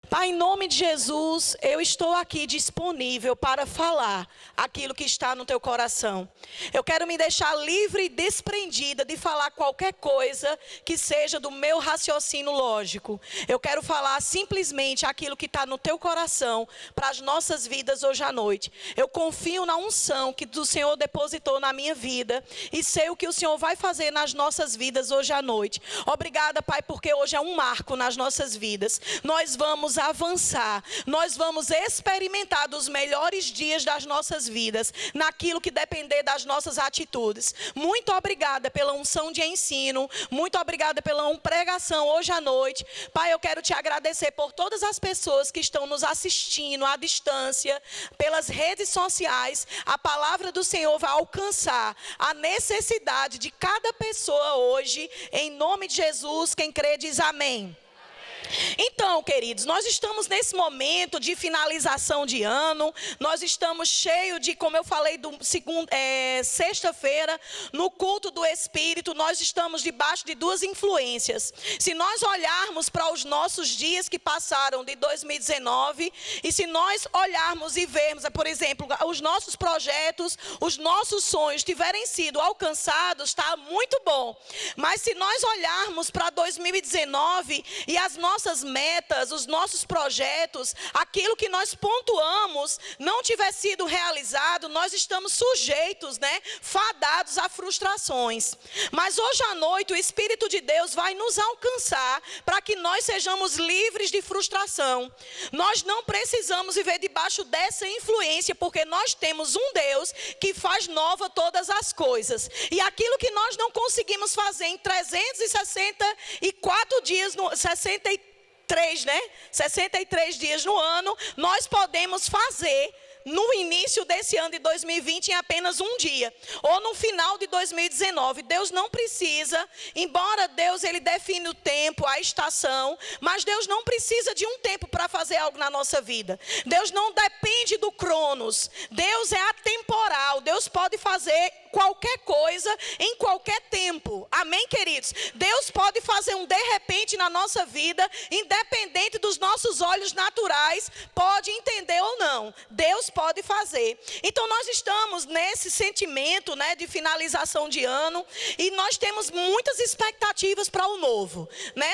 Pai, em nome de Jesus, eu estou aqui disponível para falar aquilo que está no teu coração. Eu quero me deixar livre e desprendida de falar qualquer coisa que seja do meu raciocínio lógico. Eu quero falar simplesmente aquilo que está no teu coração para as nossas vidas hoje à noite. Eu confio na unção que o Senhor depositou na minha vida e sei o que o Senhor vai fazer nas nossas vidas hoje à noite. Obrigada, Pai, porque hoje é um marco nas nossas vidas. Nós vamos avançar, nós vamos experimentar dos melhores dias das nossas vidas, naquilo que depender das nossas atitudes. Muito obrigada pela unção de ensino, muito obrigada pela pregação hoje à noite. Pai, eu quero te agradecer por todas as pessoas que estão nos assistindo à distância, pelas redes sociais. A palavra do Senhor vai alcançar a necessidade de cada pessoa hoje, em nome de Jesus. Quem crê diz amém. Então, queridos, nós estamos nesse momento de finalização de ano, nós estamos cheios de, como eu falei, sexta-feira, no culto do Espírito, nós estamos debaixo de duas influências. Se nós olharmos para os nossos dias que passaram de 2019, e se nós olharmos e vermos, por exemplo, os nossos projetos, os nossos sonhos tiverem sido alcançados, está muito bom. Mas se nós olharmos para 2019 e as nossas metas, os nossos projetos, aquilo que nós pontuamos não tiver sido realizado, nós estamos sujeitos, fadados a frustrações. Mas hoje à noite o Espírito de Deus vai nos alcançar para que nós sejamos livres de frustração. Nós não precisamos viver debaixo dessa influência, porque nós temos um Deus que faz nova todas as coisas. E aquilo que nós não conseguimos fazer em 364 dias, 63 dias no ano, nós podemos fazer no início desse ano de 2020 em apenas um dia, ou no final de 2019. Deus não precisa, embora Deus ele define o tempo, a estação, mas Deus não precisa de um tempo para fazer algo na nossa vida. Deus não depende do cronos, Deus é atemporal, Deus pode fazer qualquer coisa em qualquer tempo. Amém, queridos? Deus pode fazer um de repente na nossa vida, independente dos nossos olhos naturais, pode entender ou não. Deus pode fazer. Então nós estamos nesse sentimento, de finalização de ano, e nós temos muitas expectativas para o novo,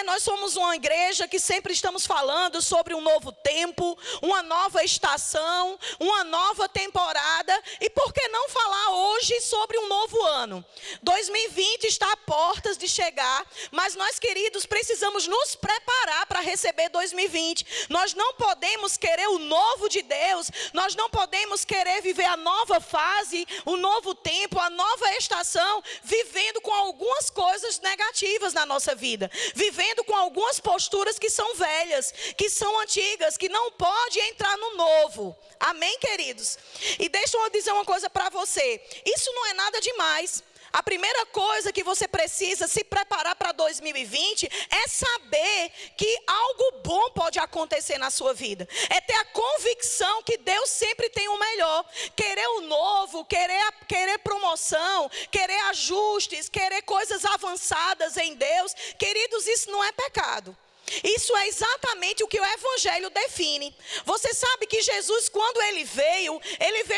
Nós somos uma igreja que sempre estamos falando sobre um novo tempo, uma nova estação, uma nova temporada, e por que não falar hoje sobre um novo ano? 2020 está a portas de chegar, mas nós, queridos, precisamos nos preparar para receber 2020. Nós não podemos querer o novo de Deus, nós não podemos querer viver a nova fase, o novo tempo, a nova estação, vivendo com algumas coisas negativas na nossa vida, vivendo com algumas posturas que são velhas, que são antigas, que não pode entrar no novo. Amém, queridos? E deixa eu dizer uma coisa para você, isso não é nada demais. A primeira coisa que você precisa se preparar para 2020 é saber que algo bom pode acontecer na sua vida. É ter a convicção que Deus sempre tem o melhor. Querer o novo, querer promoção, querer ajustes, querer coisas avançadas em Deus. Queridos, isso não é pecado. Isso é exatamente o que o Evangelho define. Você sabe que Jesus, quando ele veio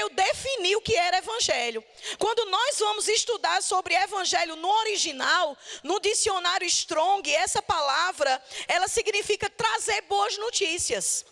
definir o que era Evangelho. Quando nós vamos estudar sobre Evangelho no original, no dicionário Strong, essa palavra, ela significa trazer boas notícias.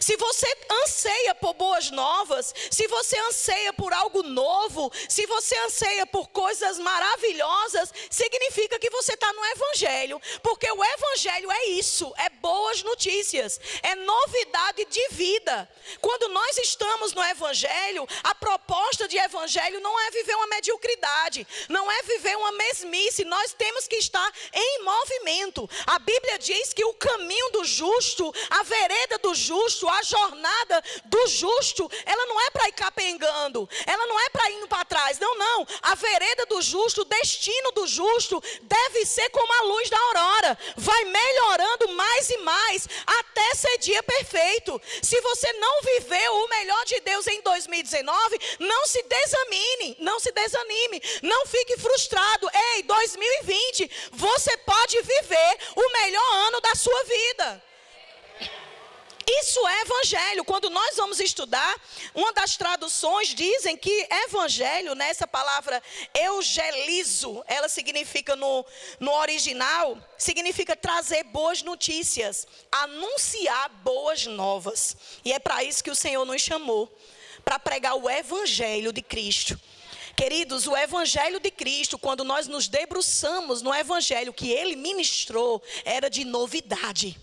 Se você anseia por boas novas, se você anseia por algo novo, se você anseia por coisas maravilhosas, significa que você está no Evangelho. Porque o Evangelho é isso, é boas notícias, é novidade de vida. Quando nós estamos no Evangelho, a proposta de Evangelho não é viver uma mediocridade, não é viver uma mesmice, nós temos que estar em movimento. A Bíblia diz que o caminho do justo, a vereda do justo, a jornada do justo, ela não é para ir capengando, ela não é para ir indo para trás, não, a vereda do justo, o destino do justo deve ser como a luz da aurora, vai melhorando mais e mais, até ser dia perfeito. Se você não viveu o melhor de Deus em 2019, não se desanime, não fique frustrado. Ei, 2020 evangelho, quando nós vamos estudar, uma das traduções dizem que evangelho, né, essa palavra eugelizo, ela significa no original, significa trazer boas notícias, anunciar boas novas. E é para isso que o Senhor nos chamou, para pregar o evangelho de Cristo. Queridos, o evangelho de Cristo, quando nós nos debruçamos no evangelho que ele ministrou, era de novidade.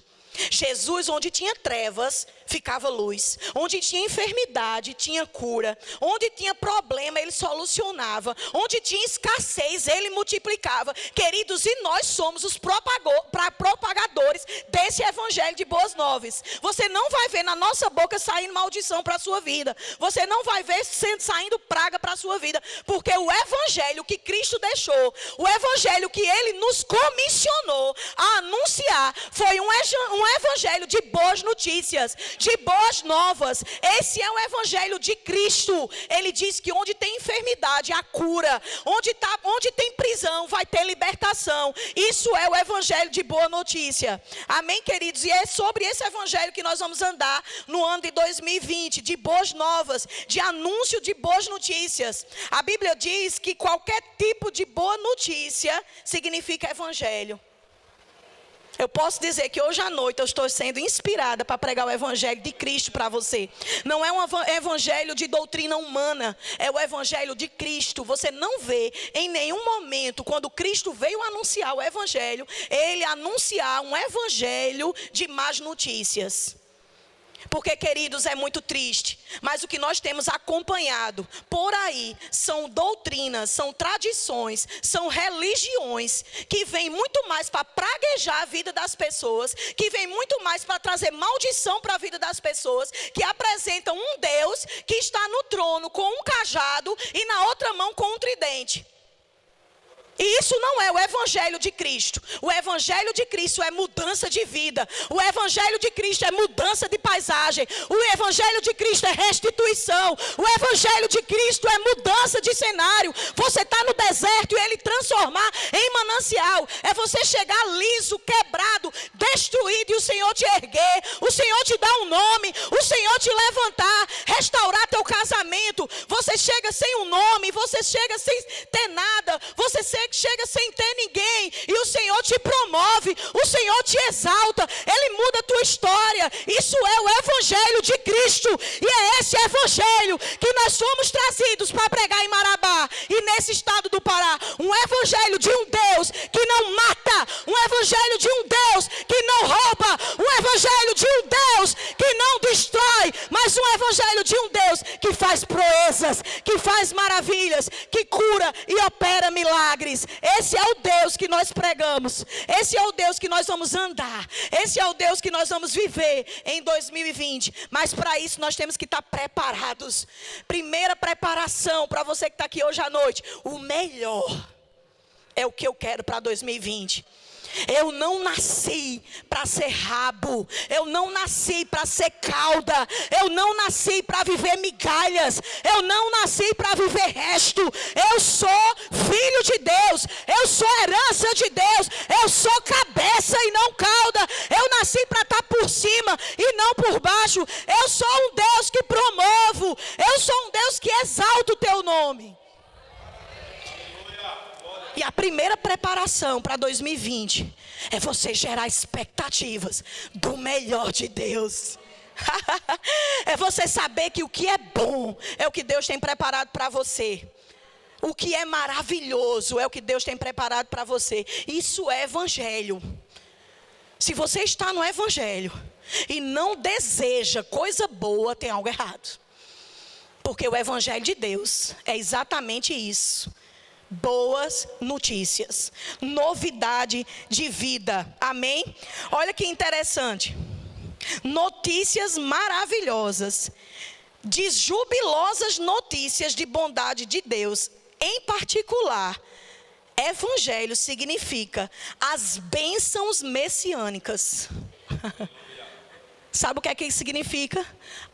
Jesus, onde tinha trevas, ficava luz. Onde tinha enfermidade, tinha cura. Onde tinha problema, ele solucionava. Onde tinha escassez, ele multiplicava. Queridos, e nós somos os propagadores desse evangelho de boas novas. Você não vai ver na nossa boca saindo maldição para a sua vida. Você não vai ver saindo praga para a sua vida. Porque o evangelho que Cristo deixou, o evangelho que ele nos comissionou a anunciar, foi um evangelho de boas notícias, de boas novas. Esse é o evangelho de Cristo. Ele diz que onde tem enfermidade, há cura. Onde tem prisão, vai ter libertação. Isso é o evangelho de boa notícia. Amém, queridos? E é sobre esse evangelho que nós vamos andar no ano de 2020, de boas novas, de anúncio de boas notícias. A Bíblia diz que qualquer tipo de boa notícia significa evangelho. Eu posso dizer que hoje à noite eu estou sendo inspirada para pregar o evangelho de Cristo para você. Não é um evangelho de doutrina humana, é o evangelho de Cristo. Você não vê em nenhum momento, quando Cristo veio anunciar o evangelho, ele anunciar um evangelho de más notícias. Porque, queridos, é muito triste, mas o que nós temos acompanhado por aí são doutrinas, são tradições, são religiões que vêm muito mais para praguejar a vida das pessoas, que vêm muito mais para trazer maldição para a vida das pessoas, que apresentam um Deus que está no trono com um cajado e na outra mão com um tridente. E isso não é o evangelho de Cristo. O evangelho de Cristo é mudança de vida. O evangelho de Cristo é mudança de paisagem. O evangelho de Cristo é restituição. O evangelho de Cristo é mudança de cenário. Você está no deserto e ele transformar em manancial. É você chegar liso, quebrado, destruído e o Senhor te erguer. O Senhor te dar um nome. O Senhor te levantar, restaurar teu casamento. Você chega sem um nome, você chega sem ter nada. Você chega sem ter ninguém e o Senhor te promove, o Senhor te exalta, ele muda a tua história. Isso é o evangelho de Cristo e é esse evangelho que nós fomos trazidos para pregar em Marabá e nesse estado do Pará. Um evangelho de um Deus que não mata, um evangelho de um Deus que não rouba, um evangelho de um Deus que não destrói, mas um evangelho de um Deus que faz proezas, que faz maravilhas, que cura e opera milagres. Esse é o Deus que nós pregamos. Esse é o Deus que nós vamos andar. Esse é o Deus que nós vamos viver em 2020. Mas para isso nós temos que estar preparados. Primeira preparação para você que está aqui hoje à noite. O melhor é o que eu quero para 2020. Eu não nasci para ser rabo. Eu não nasci para ser cauda. Eu não nasci para viver migalhas. Eu não nasci para viver resto. Eu sou filho de Deus. Eu sou herança de Deus. Eu sou cabeça e não cauda. Eu nasci para estar por cima e não por baixo. Eu sou um Deus que promovo. Eu sou um Deus que exalta o teu nome. E a primeira preparação para 2020 é você gerar expectativas do melhor de Deus. É você saber que o que é bom é o que Deus tem preparado para você. O que é maravilhoso é o que Deus tem preparado para você. Isso é evangelho. Se você está no evangelho e não deseja coisa boa, tem algo errado. Porque o evangelho de Deus é exatamente isso. Boas notícias, novidade de vida, amém? Olha que interessante, notícias maravilhosas, de jubilosas notícias de bondade de Deus, em particular, evangelho significa as bênçãos messiânicas. Sabe o que é que isso significa?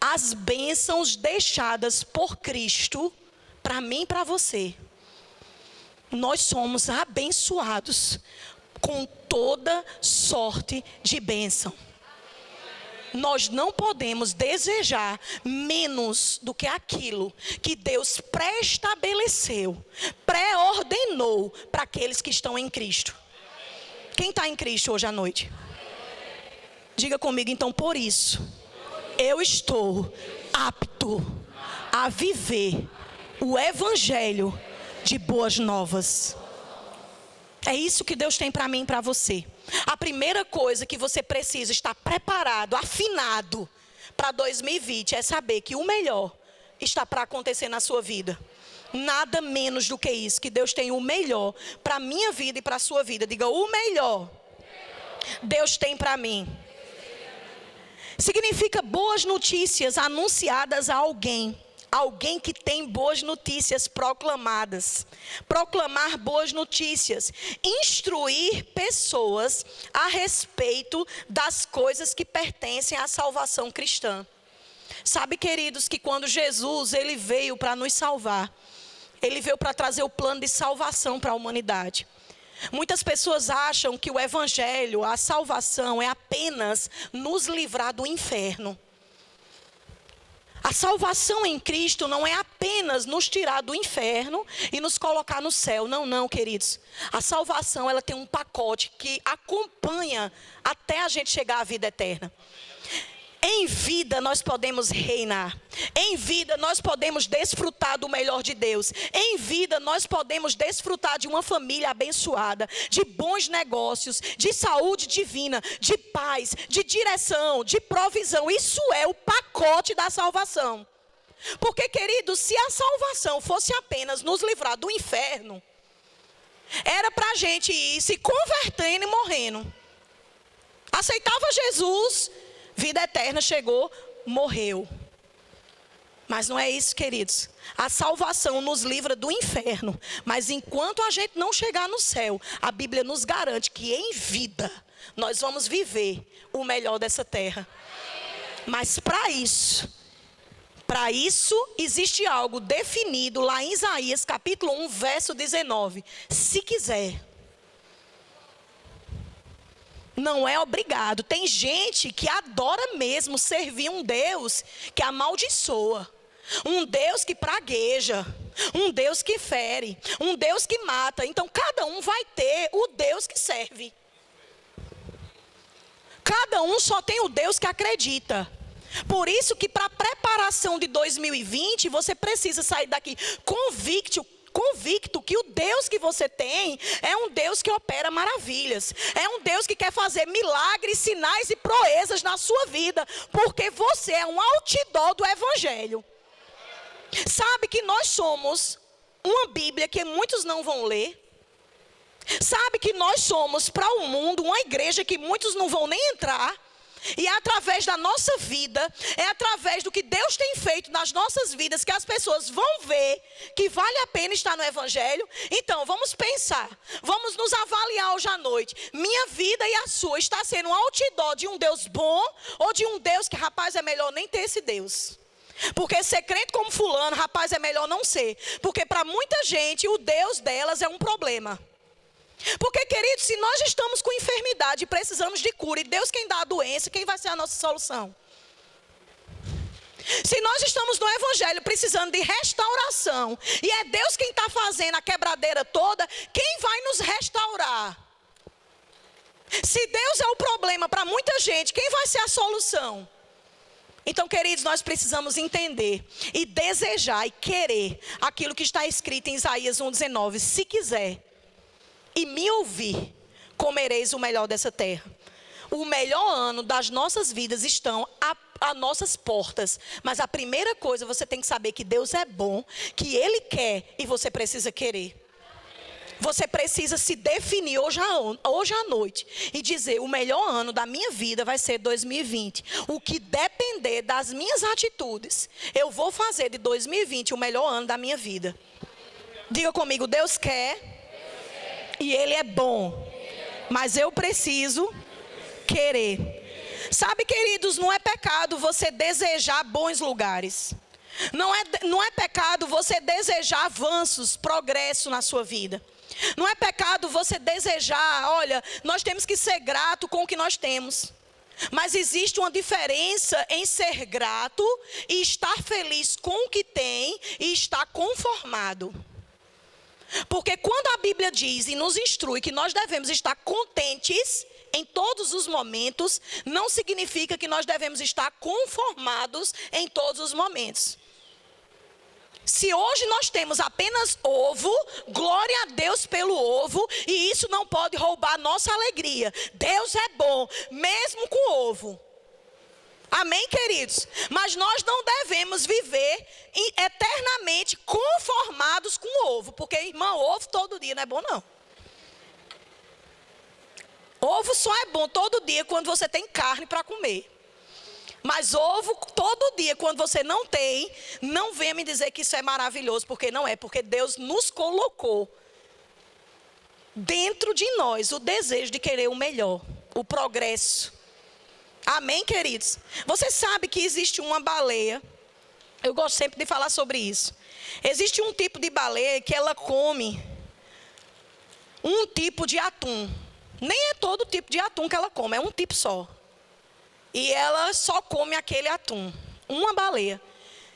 As bênçãos deixadas por Cristo, para mim e para você. Nós somos abençoados com toda sorte de bênção. Nós não podemos desejar menos do que aquilo que Deus pré-estabeleceu, pré-ordenou para aqueles que estão em Cristo. Quem está em Cristo hoje à noite? Diga comigo, então, por isso, eu estou apto a viver o evangelho de boas novas. É isso que Deus tem para mim e para você. A primeira coisa que você precisa estar preparado, afinado para 2020 é saber que o melhor está para acontecer na sua vida. Nada menos do que isso, que Deus tem o melhor para a minha vida e para a sua vida. Diga, o melhor Deus tem para mim. Significa boas notícias anunciadas a alguém. Alguém que tem boas notícias proclamadas. Proclamar boas notícias. Instruir pessoas a respeito das coisas que pertencem à salvação cristã. Sabe, queridos, que quando Jesus ele veio para nos salvar, ele veio para trazer o plano de salvação para a humanidade. Muitas pessoas acham que o evangelho, a salvação, é apenas nos livrar do inferno. A salvação em Cristo não é apenas nos tirar do inferno e nos colocar no céu. Não, não, queridos. A salvação, ela tem um pacote que acompanha até a gente chegar à vida eterna. Em vida nós podemos reinar. Em vida nós podemos desfrutar do melhor de Deus. Em vida nós podemos desfrutar de uma família abençoada, de bons negócios, de saúde divina, de paz, de direção, de provisão. Isso é o pacote da salvação. Porque, queridos, se a salvação fosse apenas nos livrar do inferno, era para a gente ir se convertendo e morrendo. Aceitava Jesus, vida eterna chegou, morreu. Mas não é isso, queridos. A salvação nos livra do inferno. Mas enquanto a gente não chegar no céu, a Bíblia nos garante que em vida nós vamos viver o melhor dessa terra. Mas para isso existe algo definido lá em Isaías capítulo 1, verso 19. Se quiser. Não é obrigado. Tem gente que adora mesmo servir um Deus que amaldiçoa. Um Deus que pragueja. Um Deus que fere. Um Deus que mata. Então cada um vai ter o Deus que serve. Cada um só tem o Deus que acredita. Por isso que para a preparação de 2020, você precisa sair daqui convicto que o Deus que você tem é um Deus que opera maravilhas. É um Deus que quer fazer milagres, sinais e proezas na sua vida. Porque você é um outdoor do evangelho. Sabe que nós somos uma Bíblia que muitos não vão ler. Sabe que nós somos para o mundo uma igreja que muitos não vão nem entrar. E é através da nossa vida, é através do que Deus tem feito nas nossas vidas, que as pessoas vão ver que vale a pena estar no evangelho. Então, vamos pensar, vamos nos avaliar hoje à noite. Minha vida e a sua está sendo um outdoor de um Deus bom ou de um Deus que, rapaz, é melhor nem ter esse Deus. Porque ser crente como fulano, rapaz, é melhor não ser. Porque para muita gente, o Deus delas é um problema. Porque, queridos, se nós estamos com enfermidade e precisamos de cura, e Deus quem dá a doença, quem vai ser a nossa solução? Se nós estamos no evangelho precisando de restauração, e é Deus quem está fazendo a quebradeira toda, quem vai nos restaurar? Se Deus é o problema para muita gente, quem vai ser a solução? Então, queridos, nós precisamos entender e desejar e querer aquilo que está escrito em Isaías 1,19. Se quiser e me ouvir, comereis o melhor dessa terra. O melhor ano das nossas vidas estão a nossas portas. Mas a primeira coisa, você tem que saber que Deus é bom, que Ele quer e você precisa querer. Você precisa se definir hoje à noite e dizer, o melhor ano da minha vida vai ser 2020. O que depender das minhas atitudes, eu vou fazer de 2020 o melhor ano da minha vida. Diga comigo, Deus quer e Ele é bom, mas eu preciso querer. Sabe, queridos, não é pecado você desejar bons lugares. Não é pecado você desejar avanços, progresso na sua vida. Não é pecado você desejar, olha, nós temos que ser grato com o que nós temos. Mas existe uma diferença em ser grato e estar feliz com o que tem e estar conformado. Porque quando a Bíblia diz e nos instrui que nós devemos estar contentes em todos os momentos, não significa que nós devemos estar conformados em todos os momentos. Se hoje nós temos apenas ovo, glória a Deus pelo ovo, e isso não pode roubar nossa alegria. Deus é bom, mesmo com ovo. Amém, queridos? Mas nós não devemos viver eternamente conformados com ovo. Porque, irmão, ovo todo dia não é bom, não. Ovo só é bom todo dia quando você tem carne para comer. Mas ovo todo dia, quando você não tem, não venha me dizer que isso é maravilhoso. Porque não é, porque Deus nos colocou dentro de nós o desejo de querer o melhor, o progresso. Amém, queridos? Você sabe que existe uma baleia, eu gosto sempre de falar sobre isso. Existe um tipo de baleia que ela come um tipo de atum. Nem é todo tipo de atum que ela come, é um tipo só. E ela só come aquele atum. Uma baleia.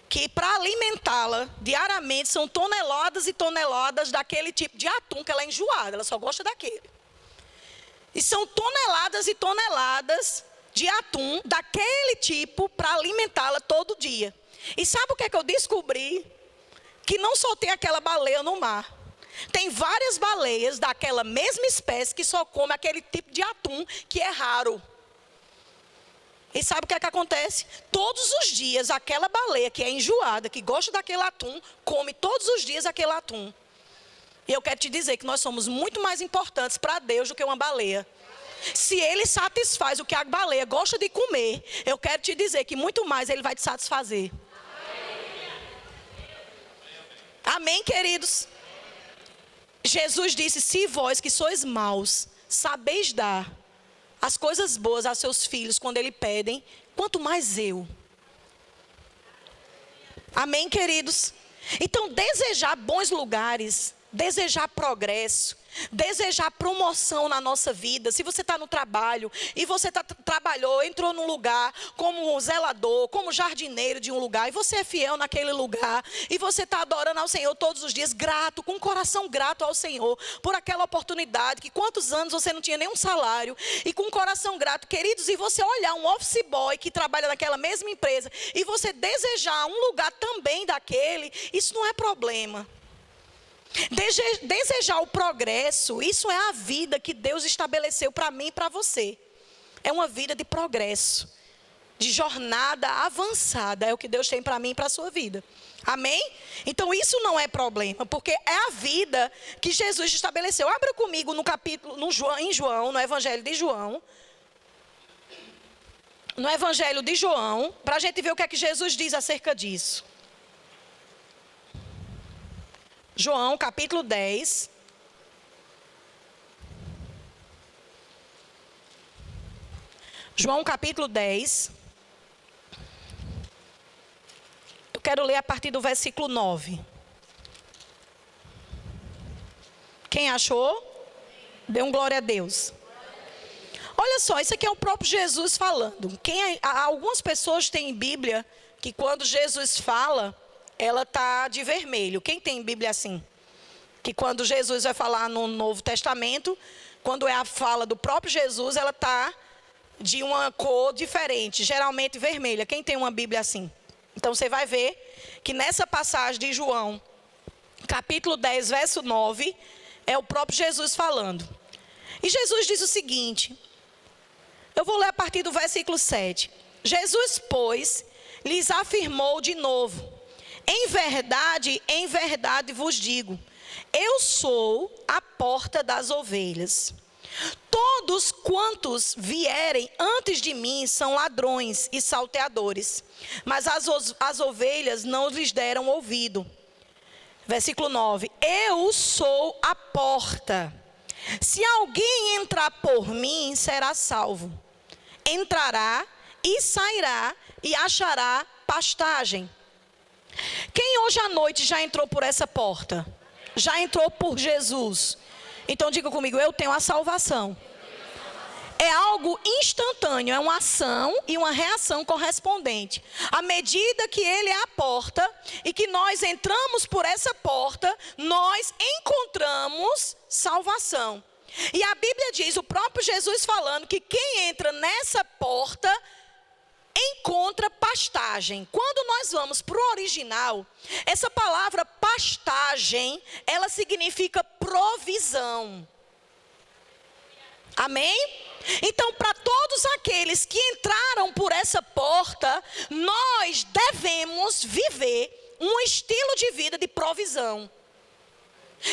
Que para alimentá-la diariamente são toneladas e toneladas daquele tipo de atum que ela é enjoada. Ela só gosta daquele. E são toneladas e toneladas de atum daquele tipo para alimentá-la todo dia. E sabe o que é que eu descobri? Que não só tem aquela baleia no mar. Tem várias baleias daquela mesma espécie que só come aquele tipo de atum que é raro. E sabe o que é que acontece? Todos os dias aquela baleia que é enjoada, que gosta daquele atum, come todos os dias aquele atum. E eu quero te dizer que nós somos muito mais importantes para Deus do que uma baleia. Se Ele satisfaz o que a baleia gosta de comer, eu quero te dizer que muito mais Ele vai te satisfazer. Amém, queridos? Jesus disse, se vós que sois maus, sabeis dar as coisas boas a seus filhos quando Ele pedem, quanto mais eu. Amém, queridos? Então, desejar bons lugares, desejar progresso, desejar promoção na nossa vida. Se você está no trabalho e você trabalhou, entrou num lugar como zelador, como jardineiro de um lugar, e você é fiel naquele lugar, e você está adorando ao Senhor todos os dias, grato, com um coração grato ao Senhor, por aquela oportunidade, que quantos anos você não tinha nenhum salário, e com um coração grato, queridos, e você olhar um office boy que trabalha naquela mesma empresa, e você desejar um lugar também daquele, isso não é problema. Desejar o progresso, isso é a vida que Deus estabeleceu para mim e para você. É uma vida de progresso, de jornada avançada, é o que Deus tem para mim e para a sua vida. Amém? Então isso não é problema, porque é a vida que Jesus estabeleceu. Abra comigo no capítulo, em João, no Evangelho de João. No Evangelho de João, para a gente ver o que é que Jesus diz acerca disso. João, capítulo 10. João, capítulo 10. Eu quero ler a partir do versículo 9. Quem achou? Dê um glória a Deus. Olha só, isso aqui é o próprio Jesus falando. Algumas pessoas têm Bíblia que quando Jesus fala, ela está de vermelho. Quem tem Bíblia assim? Que quando Jesus vai falar no Novo Testamento, quando é a fala do próprio Jesus, ela está de uma cor diferente, geralmente vermelha. Quem tem uma Bíblia assim? Então você vai ver que nessa passagem de João, capítulo 10, verso 9, é o próprio Jesus falando. E Jesus diz o seguinte, eu vou ler a partir do versículo 7. Jesus, pois, lhes afirmou de novo, em verdade vos digo, eu sou a porta das ovelhas. Todos quantos vierem antes de mim são ladrões e salteadores, mas as ovelhas não lhes deram ouvido. Versículo 9, eu sou a porta. Se alguém entrar por mim, será salvo. Entrará e sairá e achará pastagem. Quem hoje à noite já entrou por essa porta? Já entrou por Jesus? Então diga comigo, eu tenho a salvação. É algo instantâneo, é uma ação e uma reação correspondente. À medida que ele é a porta e que nós entramos por essa porta, nós encontramos salvação. E a Bíblia diz, o próprio Jesus falando, que quem entra nessa porta encontra pastagem. Quando nós vamos para o original, essa palavra pastagem, ela significa provisão. Amém? Então, para todos aqueles que entraram por essa porta, nós devemos viver um estilo de vida de provisão.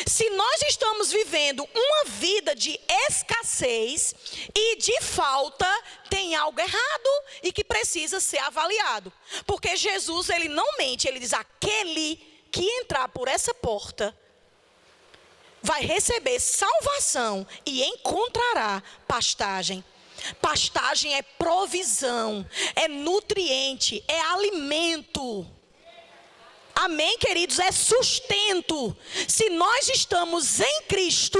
Se nós estamos vivendo uma vida de escassez e de falta, tem algo errado e que precisa ser avaliado. Porque Jesus, ele não mente, ele diz, aquele que entrar por essa porta vai receber salvação e encontrará pastagem. Pastagem é provisão, é nutriente, é alimento. Amém, queridos? É sustento. Se nós estamos em Cristo,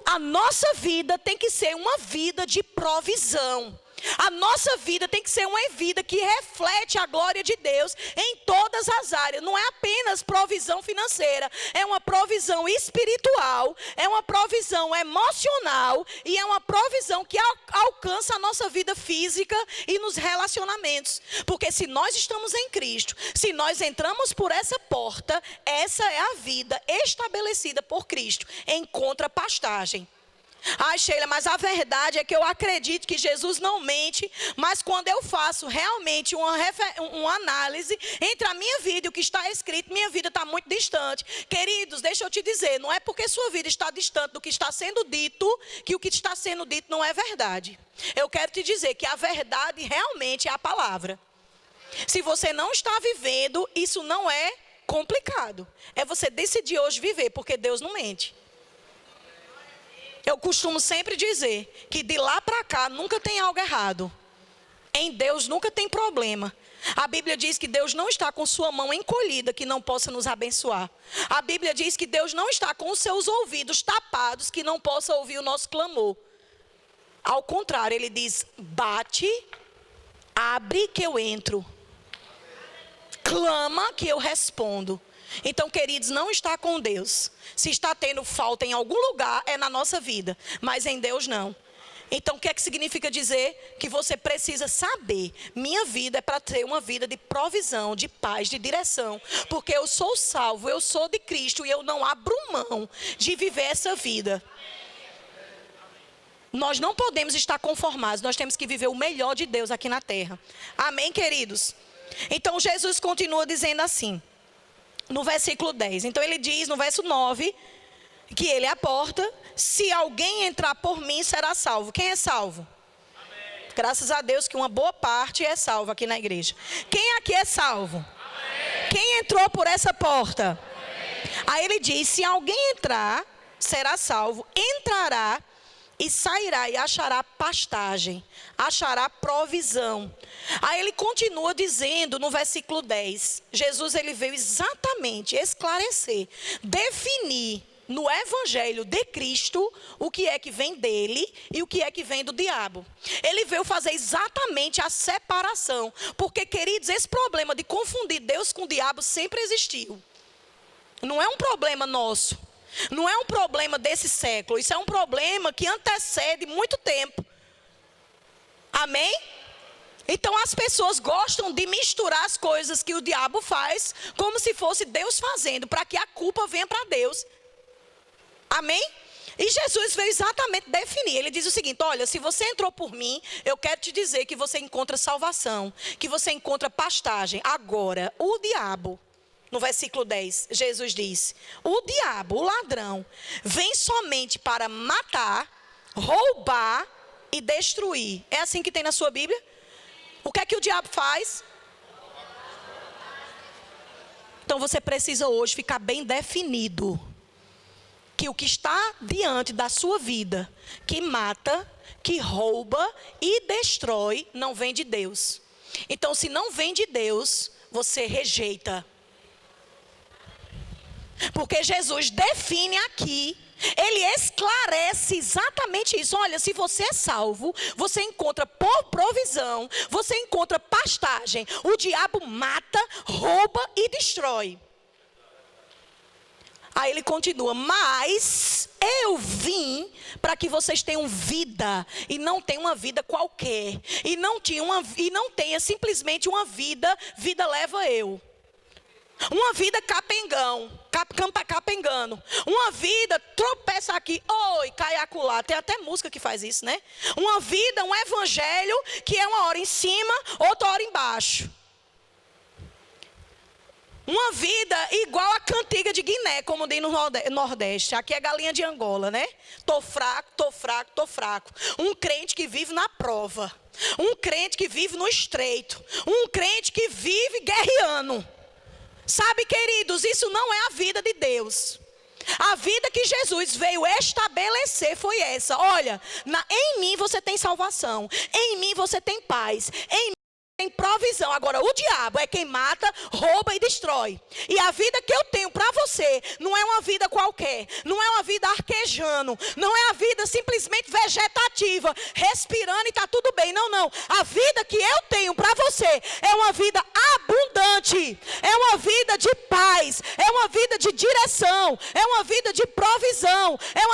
a nossa vida tem que ser uma vida de provisão. A nossa vida tem que ser uma vida que reflete a glória de Deus em todas as áreas. Não é apenas provisão financeira, é uma provisão espiritual, é uma provisão emocional e é uma provisão que alcança a nossa vida física e nos relacionamentos. Porque se nós estamos em Cristo, se nós entramos por essa porta, essa é a vida estabelecida por Cristo. Encontra pastagem. Ai, Sheila, mas a verdade é que eu acredito que Jesus não mente, mas quando eu faço realmente uma análise entre a minha vida e o que está escrito, minha vida está muito distante. Queridos, deixa eu te dizer, não é porque sua vida está distante do que está sendo dito, que o que está sendo dito não é verdade. Eu quero te dizer que a verdade realmente é a palavra. Se você não está vivendo, isso não é complicado. É você decidir hoje viver, porque Deus não mente. Eu costumo sempre dizer que de lá para cá nunca tem algo errado. Em Deus nunca tem problema. A Bíblia diz que Deus não está com sua mão encolhida que não possa nos abençoar. A Bíblia diz que Deus não está com os seus ouvidos tapados que não possa ouvir o nosso clamor. Ao contrário, ele diz, bate, abre que eu entro. Clama que eu respondo. Então, queridos, não está com Deus. Se está tendo falta em algum lugar, é na nossa vida. Mas em Deus não. Então, o que é que significa dizer? Que você precisa saber. Minha vida é para ter uma vida de provisão, de paz, de direção. Porque eu sou salvo, eu sou de Cristo. E eu não abro mão de viver essa vida. Nós não podemos estar conformados. Nós temos que viver o melhor de Deus aqui na terra. Amém, queridos? Então, Jesus continua dizendo assim. No versículo 10. Então ele diz no verso 9 que ele é a porta. Se alguém entrar por mim, será salvo. Quem é salvo? Amém. Graças a Deus que uma boa parte é salva aqui na igreja. Quem aqui é salvo? Amém. Quem entrou por essa porta? Amém. Aí ele diz, se alguém entrar, será salvo. Entrará e sairá e achará pastagem, achará provisão. Aí ele continua dizendo no versículo 10, Jesus ele veio exatamente esclarecer, definir no evangelho de Cristo o que é que vem dele e o que é que vem do diabo. Ele veio fazer exatamente a separação, porque queridos, esse problema de confundir Deus com o diabo sempre existiu. Não é um problema nosso. Não é um problema desse século, isso é um problema que antecede muito tempo. Amém? Então as pessoas gostam de misturar as coisas que o diabo faz, como se fosse Deus fazendo, para que a culpa venha para Deus. Amém? E Jesus veio exatamente definir, ele diz o seguinte, olha, se você entrou por mim, eu quero te dizer que você encontra salvação, que você encontra pastagem. Agora, o diabo... No versículo 10, Jesus diz, o diabo, o ladrão, vem somente para matar, roubar e destruir. É assim que tem na sua Bíblia? O que é que o diabo faz? Então você precisa hoje ficar bem definido. Que o que está diante da sua vida, que mata, que rouba e destrói, não vem de Deus. Então se não vem de Deus, você rejeita. Porque Jesus define aqui Ele esclarece exatamente isso. Olha, se você é salvo, você encontra provisão, você encontra pastagem. O diabo mata, rouba e destrói. Aí ele continua, mas eu vim para que vocês tenham vida, e não tenham uma vida qualquer, e não tenha simplesmente uma vida leva eu. Uma vida capengando, uma vida tropeça aqui, oi, cai acolá. Tem até música que faz isso, né? Uma vida, um evangelho que é uma hora em cima, outra hora embaixo. Uma vida igual a cantiga de Guiné, como diz no Nordeste. Aqui é galinha de Angola, né? Tô fraco, tô fraco, tô fraco. Um crente que vive na prova. Um crente que vive no estreito. Um crente que vive guerreando. Sabe, queridos, isso não é a vida de Deus. A vida que Jesus veio estabelecer foi essa. Olha, em mim você tem salvação. Em mim você tem paz. Em mim tem provisão. Agora, o diabo é quem mata, rouba e destrói. E a vida que eu tenho para você não é uma vida qualquer. Não é uma vida arquejando. Não é a vida simplesmente vegetativa, respirando e está tudo bem. Não, não. A vida que eu tenho para você é uma vida abundante. É uma vida de paz. É uma vida de direção. É uma vida de provisão. É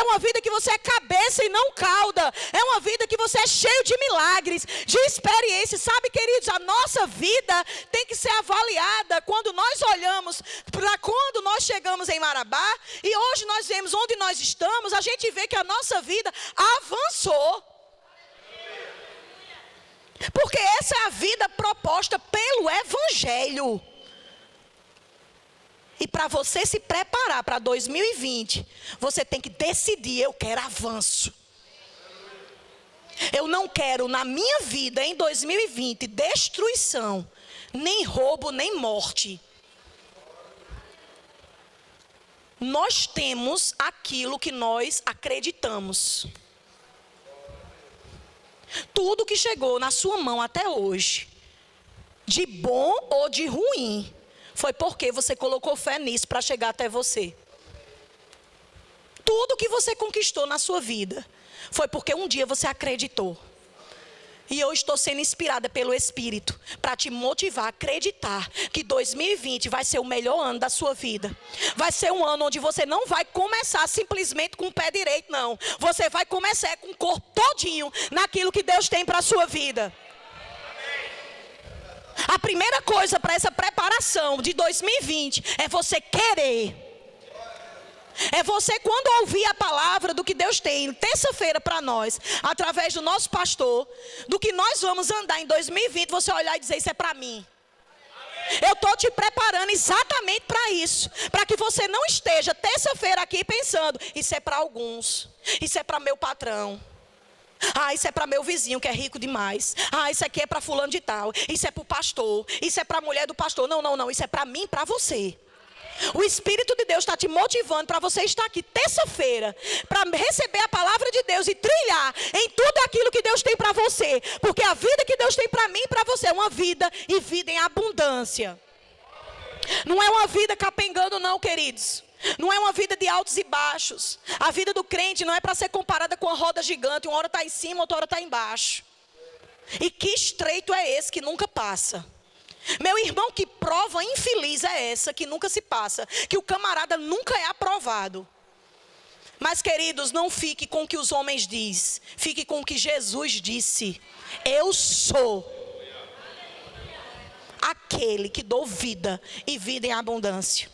uma vida que você é cabeça e não cauda. É uma vida que você é cheio de milagres, de experiências. Sabe, queridos, a nossa vida tem que ser avaliada quando nós olhamos para quando nós chegamos em Marabá e hoje nós vemos onde nós estamos, a gente vê que a nossa vida avançou. Porque essa é a vida proposta pelo Evangelho. E para você se preparar para 2020, você tem que decidir, eu quero avanço. Eu não quero na minha vida em 2020 destruição, nem roubo, nem morte. Nós temos aquilo que nós acreditamos. Tudo que chegou na sua mão até hoje, de bom ou de ruim, foi porque você colocou fé nisso para chegar até você. Tudo que você conquistou na sua vida foi porque um dia você acreditou. E eu estou sendo inspirada pelo Espírito para te motivar a acreditar que 2020 vai ser o melhor ano da sua vida. Vai ser um ano onde você não vai começar simplesmente com o pé direito, não. Você vai começar com o corpo todinho naquilo que Deus tem para a sua vida. A primeira coisa para essa preparação de 2020 é você querer. É você, quando ouvir a palavra do que Deus tem terça-feira para nós, através do nosso pastor, do que nós vamos andar em 2020, você olhar e dizer, isso é para mim. Eu estou te preparando exatamente para isso. Para que você não esteja terça-feira aqui pensando, isso é para alguns, isso é para meu patrão. Isso é para meu vizinho que é rico demais. Isso aqui é para fulano de tal. Isso é para o pastor. Isso é para a mulher do pastor. Não, não, não. Isso é para mim e para você. O Espírito de Deus está te motivando para você estar aqui terça-feira, para receber a palavra de Deus e trilhar em tudo aquilo que Deus tem para você. Porque a vida que Deus tem para mim e para você é uma vida e vida em abundância. Não é uma vida capengando não, queridos. Não é uma vida de altos e baixos. A vida do crente não é para ser comparada com a roda gigante. Uma hora está em cima, outra hora está embaixo. E que estreito é esse que nunca passa? Meu irmão, que prova infeliz é essa que nunca se passa? Que o camarada nunca é aprovado. Mas, queridos, não fique com o que os homens dizem. Fique com o que Jesus disse. Eu sou aquele que dou vida e vida em abundância.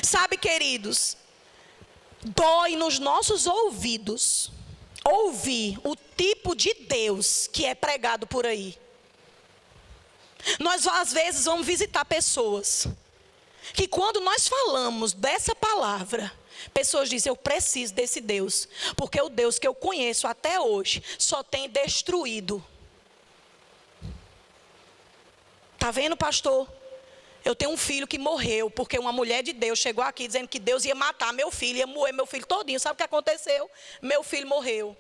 Sabe, queridos, dói nos nossos ouvidos ouvir o tipo de Deus que é pregado por aí. Nós às vezes vamos visitar pessoas que quando nós falamos dessa palavra, pessoas dizem, eu preciso desse Deus, porque o Deus que eu conheço até hoje só tem destruído. Tá vendo, pastor? Eu tenho um filho que morreu, porque uma mulher de Deus chegou aqui dizendo que Deus ia matar meu filho, ia moer meu filho todinho. Sabe o que aconteceu? Meu filho morreu.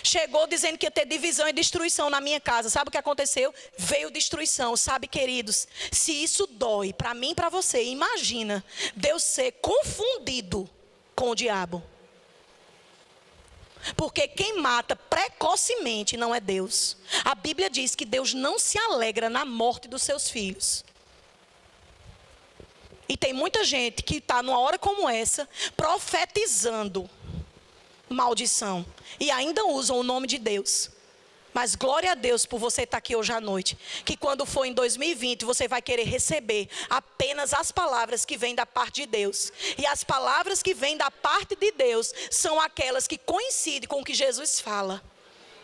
Chegou dizendo que ia ter divisão e destruição na minha casa. Sabe o que aconteceu? Veio destruição. Sabe, queridos, se isso dói para mim e para você, imagina Deus ser confundido com o diabo. Porque quem mata precocemente não é Deus. A Bíblia diz que Deus não se alegra na morte dos seus filhos. E tem muita gente que está numa hora como essa, profetizando maldição. E ainda usam o nome de Deus. Mas glória a Deus por você estar aqui hoje à noite. Que quando for em 2020, você vai querer receber apenas as palavras que vêm da parte de Deus. E as palavras que vêm da parte de Deus são aquelas que coincidem com o que Jesus fala.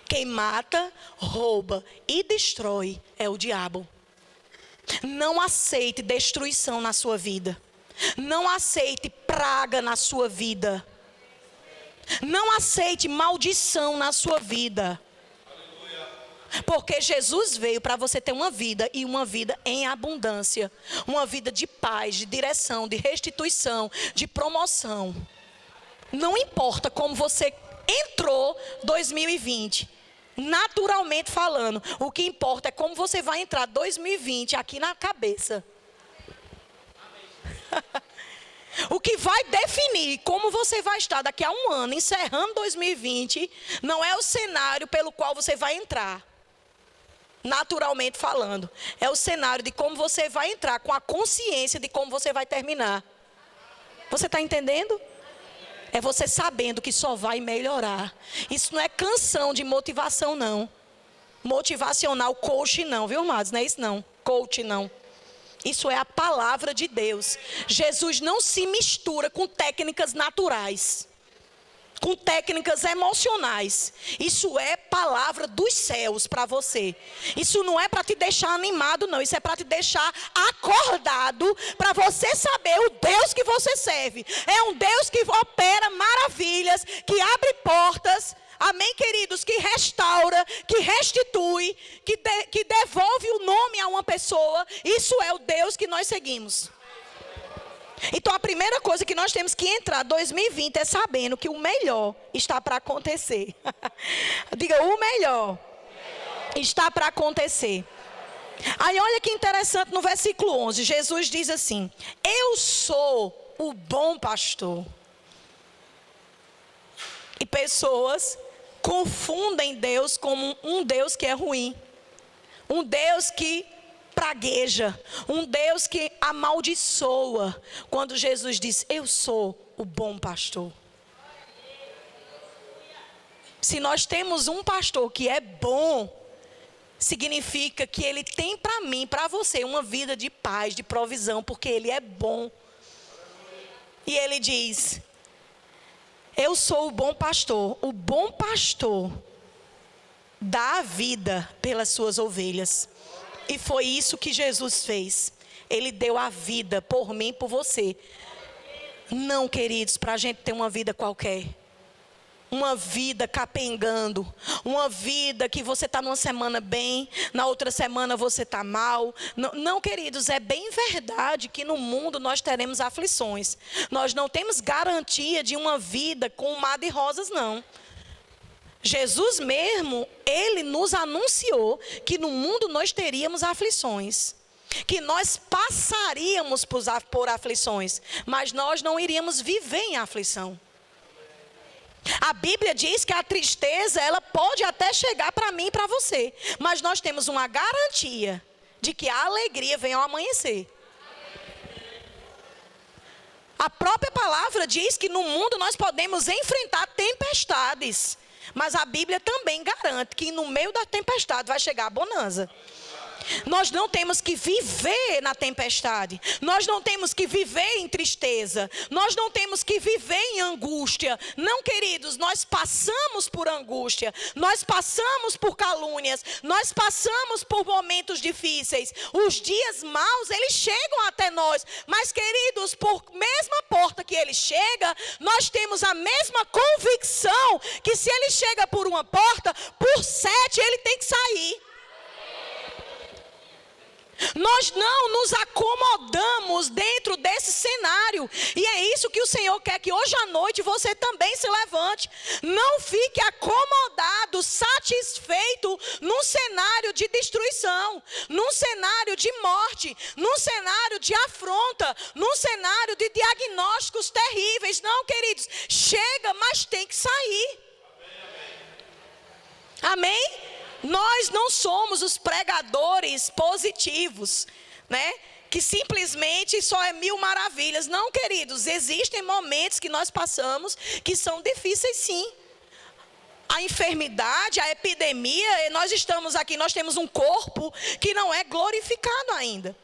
Quem mata, rouba e destrói é o diabo. Não aceite destruição na sua vida. Não aceite praga na sua vida. Não aceite maldição na sua vida. Porque Jesus veio para você ter uma vida, e uma vida em abundância. Uma vida de paz, de direção, de restituição, de promoção. Não importa como você entrou 2020, naturalmente falando, o que importa é como você vai entrar 2020 aqui na cabeça. O que vai definir como você vai estar daqui a um ano, encerrando 2020, não é o cenário pelo qual você vai entrar, naturalmente falando. É o cenário de como você vai entrar, com a consciência de como você vai terminar. Você está entendendo? É você sabendo que só vai melhorar. Isso não é canção de motivação, não. Motivacional, coach não, viu, amados? Não é isso não, coach não. Isso é a palavra de Deus. Jesus não se mistura com técnicas naturais, com técnicas emocionais. Isso é palavra dos céus para você. Isso não é para te deixar animado, não. Isso é para te deixar acordado, para você saber o Deus que você serve. É um Deus que opera maravilhas, que abre portas. Amém, queridos? Que restaura, que restitui, que devolve o nome a uma pessoa. Isso é o Deus que nós seguimos. Então a primeira coisa que nós temos que entrar 2020 é sabendo que o melhor está para acontecer. Diga, o melhor está para acontecer. Aí olha que interessante, no versículo 11, Jesus diz assim: eu sou o bom pastor. E pessoas confundem Deus como um Deus que é ruim, um Deus que pragueja, um Deus que amaldiçoa, quando Jesus diz, eu sou o bom pastor. Se nós temos um pastor que é bom, significa que ele tem para mim, para você, uma vida de paz, de provisão, porque ele é bom. E ele diz, eu sou o bom pastor dá a vida pelas suas ovelhas. E foi isso que Jesus fez. Ele deu a vida por mim e por você. Não, queridos, para a gente ter uma vida qualquer. Uma vida capengando. Uma vida que você está numa semana bem, na outra semana você está mal. Não, queridos, é bem verdade que no mundo nós teremos aflições. Nós não temos garantia de uma vida com um mar de rosas, não. Jesus mesmo, ele nos anunciou que no mundo nós teríamos aflições. Que nós passaríamos por aflições, mas nós não iríamos viver em aflição. A Bíblia diz que a tristeza, ela pode até chegar para mim e para você. Mas nós temos uma garantia de que a alegria vem ao amanhecer. A própria palavra diz que no mundo nós podemos enfrentar tempestades. Mas a Bíblia também garante que no meio da tempestade vai chegar a bonança. Nós não temos que viver na tempestade. Nós não temos que viver em tristeza. Nós não temos que viver em angústia. Não, queridos, nós passamos por angústia. Nós passamos por calúnias. Nós passamos por momentos difíceis. Os dias maus, eles chegam até nós. Mas, queridos, por mesma porta que ele chega, nós temos a mesma convicção que se ele chega por uma porta, por 7 ele tem que sair. Nós não nos acomodamos dentro desse cenário. E é isso que o Senhor quer, que hoje à noite você também se levante. Não fique acomodado, satisfeito num cenário de destruição, num cenário de morte, num cenário de afronta, num cenário de diagnósticos terríveis. Não, queridos, chega, mas tem que sair. Amém? Nós não somos os pregadores positivos, né? Que simplesmente só é mil maravilhas. Não, queridos, existem momentos que nós passamos que são difíceis, sim. A enfermidade, a epidemia, nós estamos aqui, nós temos um corpo que não é glorificado ainda.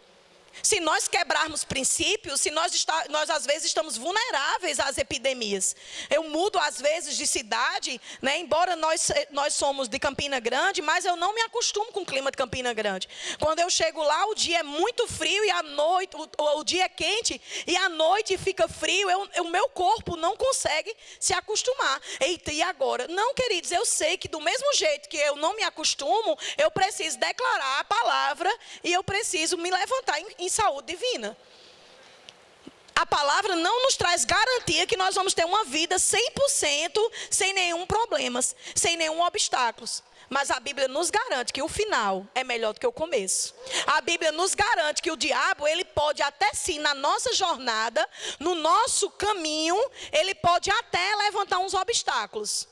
Se nós quebrarmos princípios, se nós às vezes estamos vulneráveis às epidemias. Eu mudo às vezes de cidade, né? Embora nós somos de Campina Grande, mas eu não me acostumo com o clima de Campina Grande. Quando eu chego lá, o dia é muito frio e à noite, o dia é quente e à noite fica frio. O meu corpo não consegue se acostumar. Eita, e agora? Não, queridos, eu sei que do mesmo jeito que eu não me acostumo, eu preciso declarar a palavra e eu preciso me levantar em saúde divina. A palavra não nos traz garantia que nós vamos ter uma vida 100% sem nenhum problema, sem nenhum obstáculo. Mas a Bíblia nos garante que o final é melhor do que o começo. A Bíblia nos garante que o diabo, ele pode até sim, na nossa jornada, no nosso caminho, ele pode até levantar uns obstáculos.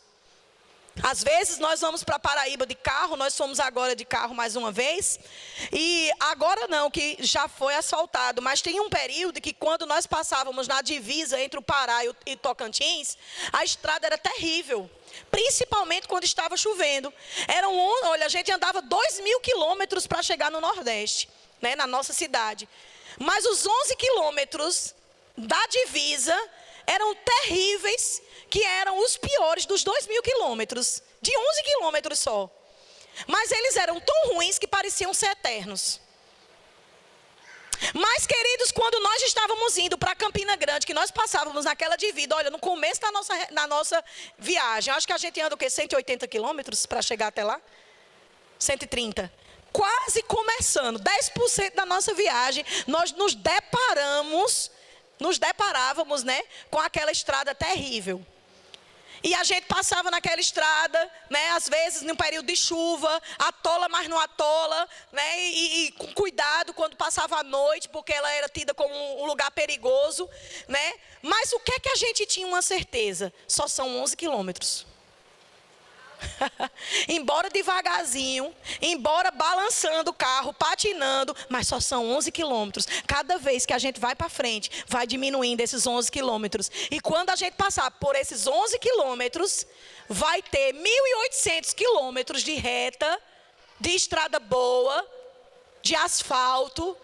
Às vezes nós vamos para Paraíba de carro, nós fomos agora de carro mais uma vez, e agora não, que já foi asfaltado, mas tem um período que quando nós passávamos na divisa entre o Pará e Tocantins, a estrada era terrível, principalmente quando estava chovendo. Olha, a gente andava 2.000 quilômetros para chegar no Nordeste, né, na nossa cidade, mas os 11 quilômetros da divisa eram terríveis, que eram os piores dos 2.000 quilômetros, de 11 quilômetros só. Mas eles eram tão ruins que pareciam ser eternos. Mas, queridos, quando nós estávamos indo para Campina Grande, que nós passávamos naquela divisa, olha, no começo da nossa viagem, acho que a gente anda o quê? 180 quilômetros para chegar até lá? 130. Quase começando, 10% da nossa viagem, nós nos deparávamos, né, com aquela estrada terrível. E a gente passava naquela estrada, né, às vezes num período de chuva, atola, mas não atola, né, e com cuidado quando passava a noite, porque ela era tida como um lugar perigoso, né. Mas o que é que a gente tinha uma certeza? Só são 11 quilômetros. Embora devagarzinho, embora balançando o carro, patinando, mas só são 11 quilômetros. Cada vez que a gente vai para frente, vai diminuindo esses 11 quilômetros. E quando a gente passar por esses 11 quilômetros, vai ter 1.800 quilômetros de reta, de estrada boa, de asfalto.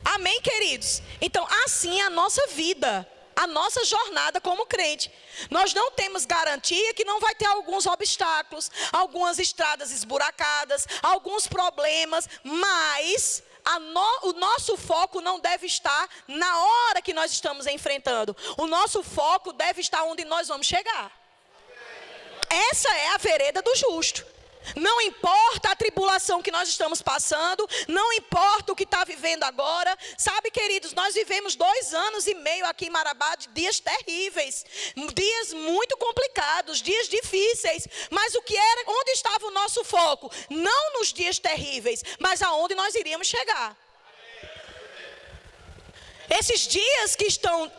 Amém, queridos? Então, assim é a nossa vida. A nossa jornada como crente. Nós não temos garantia que não vai ter alguns obstáculos, algumas estradas esburacadas, alguns problemas, mas o nosso foco não deve estar na hora que nós estamos enfrentando. O nosso foco deve estar onde nós vamos chegar. Essa é a vereda do justo. Não importa a tribulação que nós estamos passando, não importa o que está vivendo agora. Sabe, queridos, nós vivemos 2 anos e meio aqui em Marabá de dias terríveis, dias muito complicados, dias difíceis. Mas onde estava o nosso foco? Não nos dias terríveis, mas aonde nós iríamos chegar. Esses dias que estão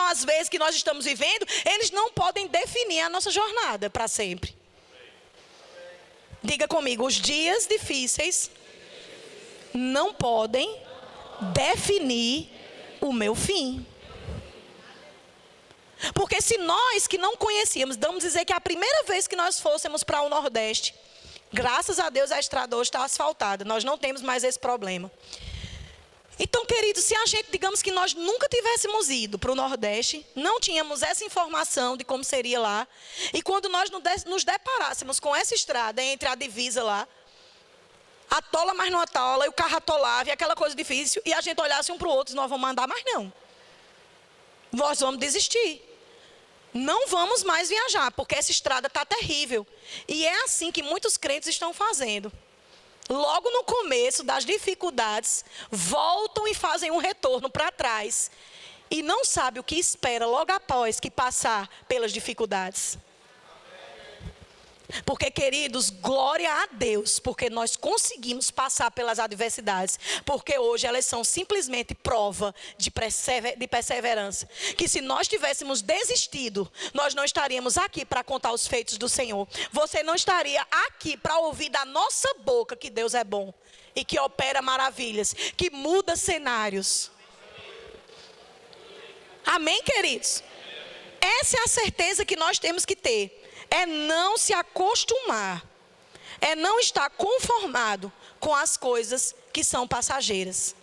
às vezes que nós estamos vivendo, eles não podem definir a nossa jornada para sempre. Diga comigo, os dias difíceis não podem definir o meu fim. Porque se nós que não conhecíamos, vamos dizer que a primeira vez que nós fôssemos para o Nordeste, graças a Deus a estrada hoje está asfaltada, nós não temos mais esse problema. Então, queridos, se a gente, digamos que nós nunca tivéssemos ido para o Nordeste, não tínhamos essa informação de como seria lá, e quando nós nos deparássemos com essa estrada entre a divisa lá, atola, mas não atola, e o carro atolava, e aquela coisa difícil, e a gente olhasse um para o outro, nós vamos andar mais não. Nós vamos desistir. Não vamos mais viajar, porque essa estrada está terrível. E é assim que muitos crentes estão fazendo. logo no começo das dificuldades, voltam e fazem um retorno para trás. E não sabe o que espera logo após que passar pelas dificuldades. Porque, queridos, glória a Deus, porque nós conseguimos passar pelas adversidades, porque hoje elas são simplesmente prova de perseverança. Que se nós tivéssemos desistido, nós não estaríamos aqui para contar os feitos do Senhor. Você não estaria aqui para ouvir da nossa boca que Deus é bom e que opera maravilhas, que muda cenários. Amém, queridos? Essa é a certeza que nós temos que ter. É não se acostumar, é não estar conformado com as coisas que são passageiras.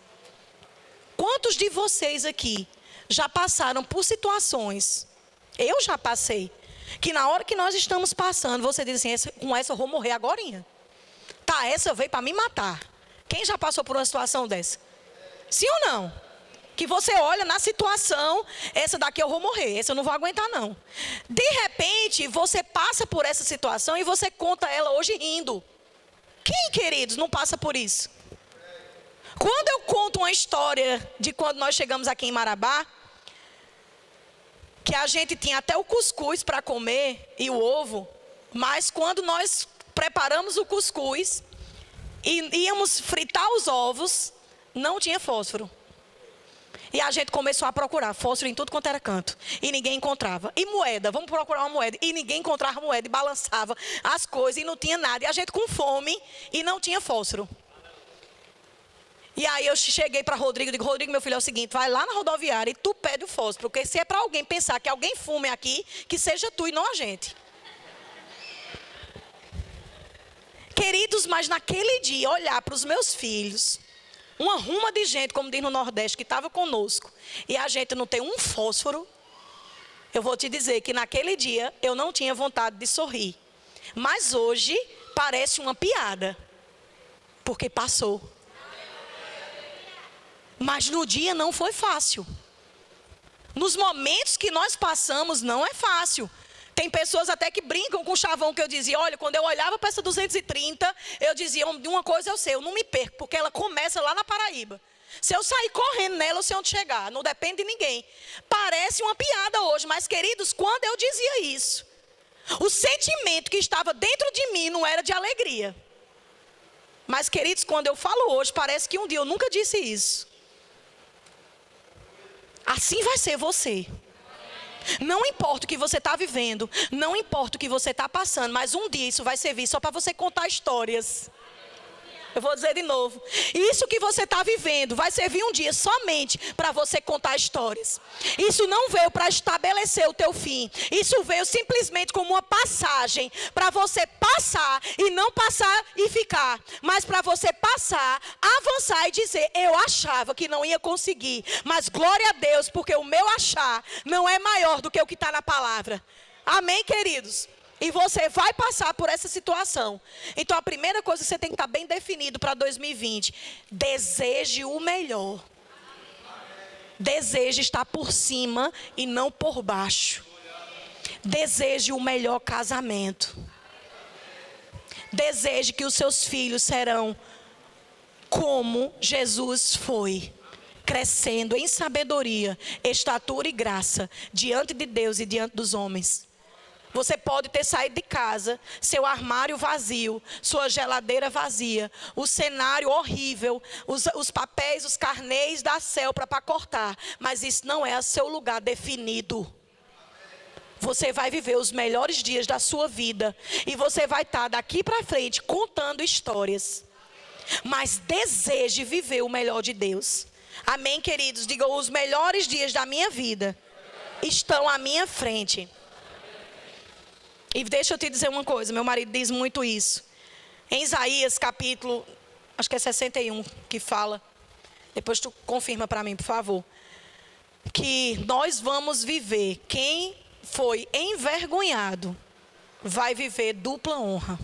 Quantos de vocês aqui já passaram por situações, eu já passei, que na hora que nós estamos passando, você diz assim, com essa eu vou morrer agorinha. Tá, essa veio para me matar. Quem já passou por uma situação dessa? Sim ou não? Que você olha na situação, essa daqui eu vou morrer, essa eu não vou aguentar não. De repente, você passa por essa situação e você conta ela hoje rindo. Quem, queridos, não passa por isso? Quando eu conto uma história de quando nós chegamos aqui em Marabá, que a gente tinha até o cuscuz para comer e o ovo, mas quando nós preparamos o cuscuz e íamos fritar os ovos, não tinha fósforo. E a gente começou a procurar fósforo em tudo quanto era canto. E ninguém encontrava. E moeda, vamos procurar uma moeda. E ninguém encontrava moeda. E balançava as coisas e não tinha nada. E a gente com fome e não tinha fósforo. E aí eu cheguei para Rodrigo e digo, Rodrigo, meu filho, é o seguinte, vai lá na rodoviária e tu pede o fósforo. Porque se é para alguém pensar que alguém fume aqui, que seja tu e não a gente. Queridos, mas naquele dia, olhar para os meus filhos, uma ruma de gente, como diz no Nordeste, que estava conosco, e a gente não tem um fósforo, eu vou te dizer que naquele dia eu não tinha vontade de sorrir. Mas hoje parece uma piada, porque passou. Mas no dia não foi fácil. Nos momentos que nós passamos não é fácil. Tem pessoas até que brincam com o chavão que eu dizia, olha, quando eu olhava para essa 230, eu dizia, de uma coisa eu sei, eu não me perco, porque ela começa lá na Paraíba. Se eu sair correndo nela, eu sei onde chegar, não depende de ninguém. Parece uma piada hoje, mas queridos, quando eu dizia isso, o sentimento que estava dentro de mim não era de alegria. Mas queridos, quando eu falo hoje, parece que um dia eu nunca disse isso. Assim vai ser você. Não importa o que você está vivendo, não importa o que você está passando, mas um dia isso vai servir só para você contar histórias. Eu vou dizer de novo. Isso que você está vivendo vai servir um dia somente para você contar histórias. Isso não veio para estabelecer o teu fim. Isso veio simplesmente como uma passagem para você passar e não passar e ficar. Mas para você passar, avançar e dizer, eu achava que não ia conseguir. Mas glória a Deus, porque o meu achar não é maior do que o que está na palavra. Amém, queridos? E você vai passar por essa situação. Então a primeira coisa que você tem que estar bem definido para 2020. Deseje o melhor. Deseje estar por cima e não por baixo. Deseje o melhor casamento. Deseje que os seus filhos serão como Jesus foi. Crescendo em sabedoria, estatura e graça. Diante de Deus e diante dos homens. Você pode ter saído de casa, seu armário vazio, sua geladeira vazia, o cenário horrível, os papéis, os carnês da Celpra para cortar. Mas isso não é o seu lugar definido. Você vai viver os melhores dias da sua vida. E você vai estar daqui para frente contando histórias. Mas deseje viver o melhor de Deus. Amém, queridos? Digam, os melhores dias da minha vida estão à minha frente. E deixa eu te dizer uma coisa, meu marido diz muito isso. Em Isaías capítulo, acho que é 61 que fala. Depois tu confirma para mim, por favor. Que nós vamos viver, quem foi envergonhado, vai viver dupla honra.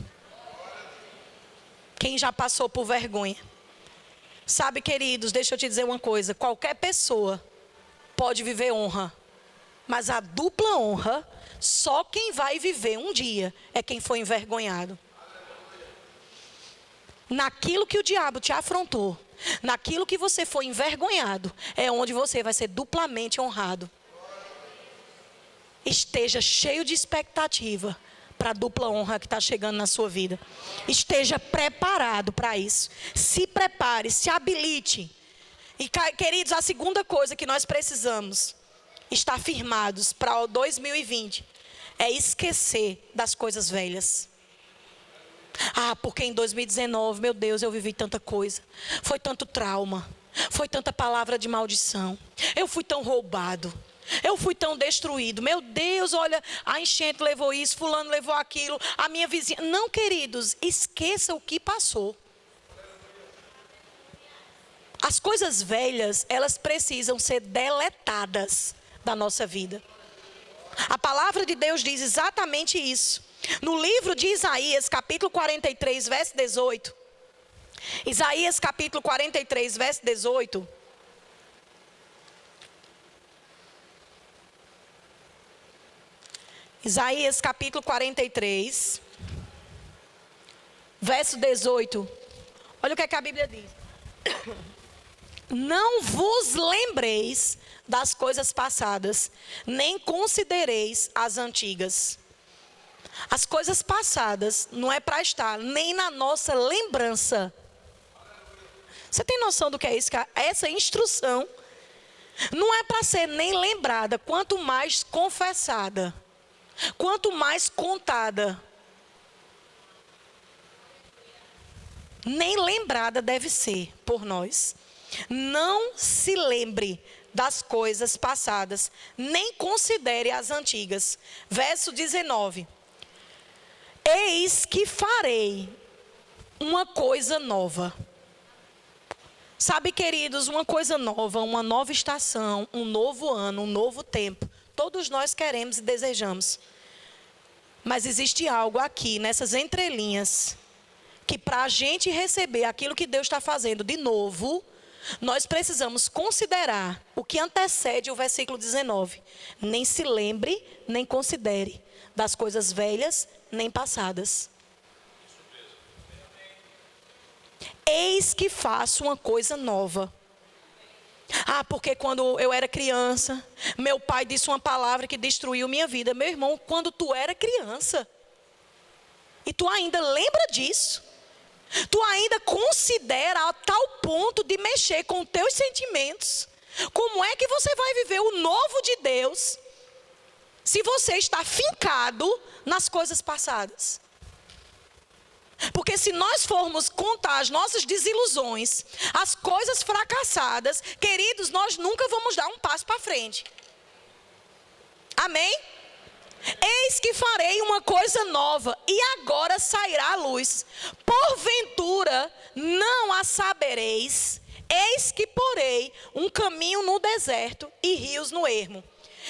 Quem já passou por vergonha. Sabe, queridos, deixa eu te dizer uma coisa. Qualquer pessoa pode viver honra. Mas a dupla honra, só quem vai viver um dia é quem foi envergonhado. naquilo que o diabo te afrontou, naquilo que você foi envergonhado, é onde você vai ser duplamente honrado. Esteja cheio de expectativa para a dupla honra que está chegando na sua vida. Esteja preparado para isso. Se prepare, se habilite. E, queridos, a segunda coisa que nós precisamos estar firmados para o 2020 é esquecer das coisas velhas. Porque em 2019, meu Deus, eu vivi tanta coisa. Foi tanto trauma. Foi tanta palavra de maldição. Eu fui tão roubado. Eu fui tão destruído. Meu Deus, olha, a enchente levou isso, fulano levou aquilo, a minha vizinha. Não, queridos, esqueça o que passou. As coisas velhas, elas precisam ser deletadas da nossa vida. A palavra de Deus diz exatamente isso. No livro de Isaías, capítulo 43, verso 18. Isaías, capítulo 43, verso 18. Isaías, capítulo 43, verso 18. Olha o que a Bíblia diz. Não vos lembreis das coisas passadas, nem considereis as antigas. As coisas passadas não é para estar nem na nossa lembrança. Você tem noção do que é isso? Essa instrução não é para ser nem lembrada, quanto mais confessada, quanto mais contada. Nem lembrada deve ser por nós. Não se lembre das coisas passadas, nem considere as antigas. Verso 19. Eis que farei uma coisa nova. Sabe, queridos, uma coisa nova, uma nova estação, um novo ano, um novo tempo. Todos nós queremos e desejamos. Mas existe algo aqui, nessas entrelinhas, que para a gente receber aquilo que Deus está fazendo de novo, nós precisamos considerar o que antecede o versículo 19. Nem se lembre, nem considere das coisas velhas, nem passadas. Eis que faço uma coisa nova. Porque quando eu era criança, meu pai disse uma palavra que destruiu minha vida. Meu irmão, quando tu era criança, e tu ainda lembra disso, tu ainda considera a tal ponto de mexer com os teus sentimentos, como é que você vai viver o novo de Deus, se você está fincado nas coisas passadas? Porque se nós formos contar as nossas desilusões, as coisas fracassadas, queridos, nós nunca vamos dar um passo para frente. Amém? Eis que farei uma coisa nova, e agora sairá a luz. Porventura não a sabereis. Eis que porei um caminho no deserto e rios no ermo.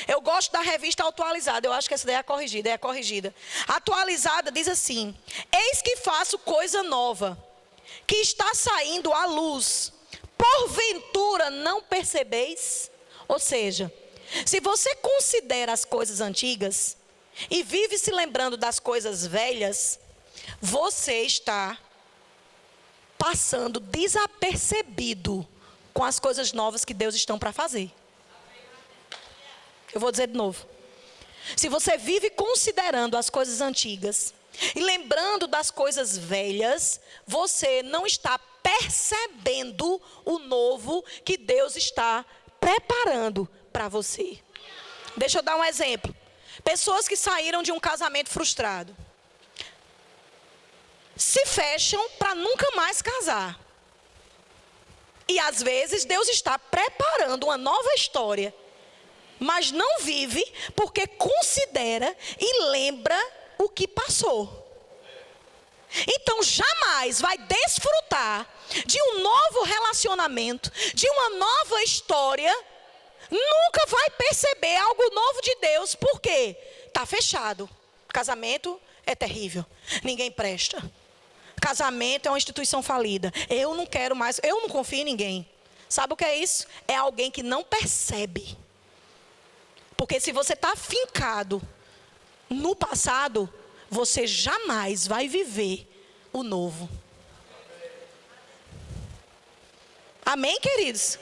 Eu gosto da revista atualizada. Eu acho que essa daí é a corrigida. Atualizada diz assim: eis que faço coisa nova, que está saindo à luz. Porventura não percebeis? Ou seja, se você considera as coisas antigas e vive se lembrando das coisas velhas, você está passando desapercebido com as coisas novas que Deus está para fazer. Eu vou dizer de novo. Se você vive considerando as coisas antigas e lembrando das coisas velhas, você não está percebendo o novo que Deus está preparando para você. Deixa eu dar um exemplo. Pessoas que saíram de um casamento frustrado se fecham para nunca mais casar. E às vezes Deus está preparando uma nova história, mas não vive porque considera e lembra o que passou. Então jamais vai desfrutar de um novo relacionamento, de uma nova história. Nunca vai perceber algo novo de Deus, porque está fechado. Casamento é terrível, ninguém presta. Casamento é uma instituição falida. Eu não quero mais, eu não confio em ninguém. Sabe o que é isso? É alguém que não percebe. Porque se você está fincado no passado, você jamais vai viver o novo. Amém, queridos?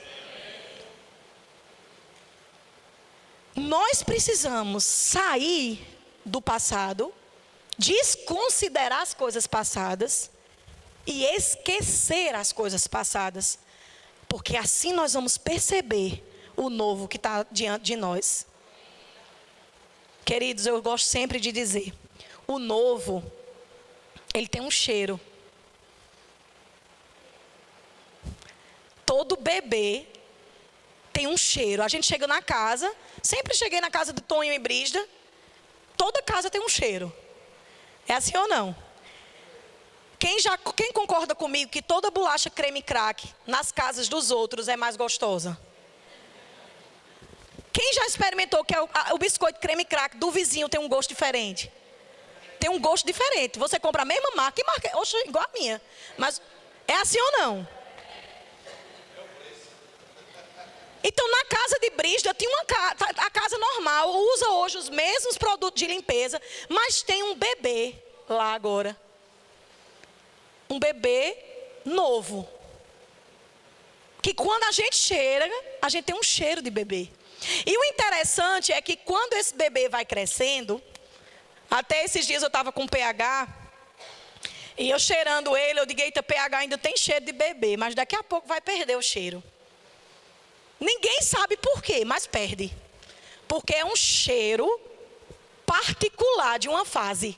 Nós precisamos sair do passado, desconsiderar as coisas passadas e esquecer as coisas passadas, porque assim nós vamos perceber o novo que está diante de nós. Queridos, eu gosto sempre de dizer, o novo, ele tem um cheiro. Todo bebê tem um cheiro. A gente chega na casa, sempre cheguei na casa do Tonho e Brígida, toda casa tem um cheiro. É assim ou não? Quem concorda comigo que toda bolacha creme crack nas casas dos outros é mais gostosa? Quem já experimentou que o biscoito creme crack do vizinho tem um gosto diferente? Tem um gosto diferente. Você compra a mesma marca, que marca? Oxe, igual a minha. Mas é assim ou não? Então, na casa de Brígida, tinha a casa normal, usa hoje os mesmos produtos de limpeza, mas tem um bebê lá agora. Um bebê novo. Que quando a gente cheira, a gente tem um cheiro de bebê. E o interessante é que quando esse bebê vai crescendo, até esses dias eu estava com o PH, e eu cheirando ele, eu digo, eita, PH ainda tem cheiro de bebê, mas daqui a pouco vai perder o cheiro. Ninguém sabe por quê, mas perde. Porque é um cheiro particular de uma fase.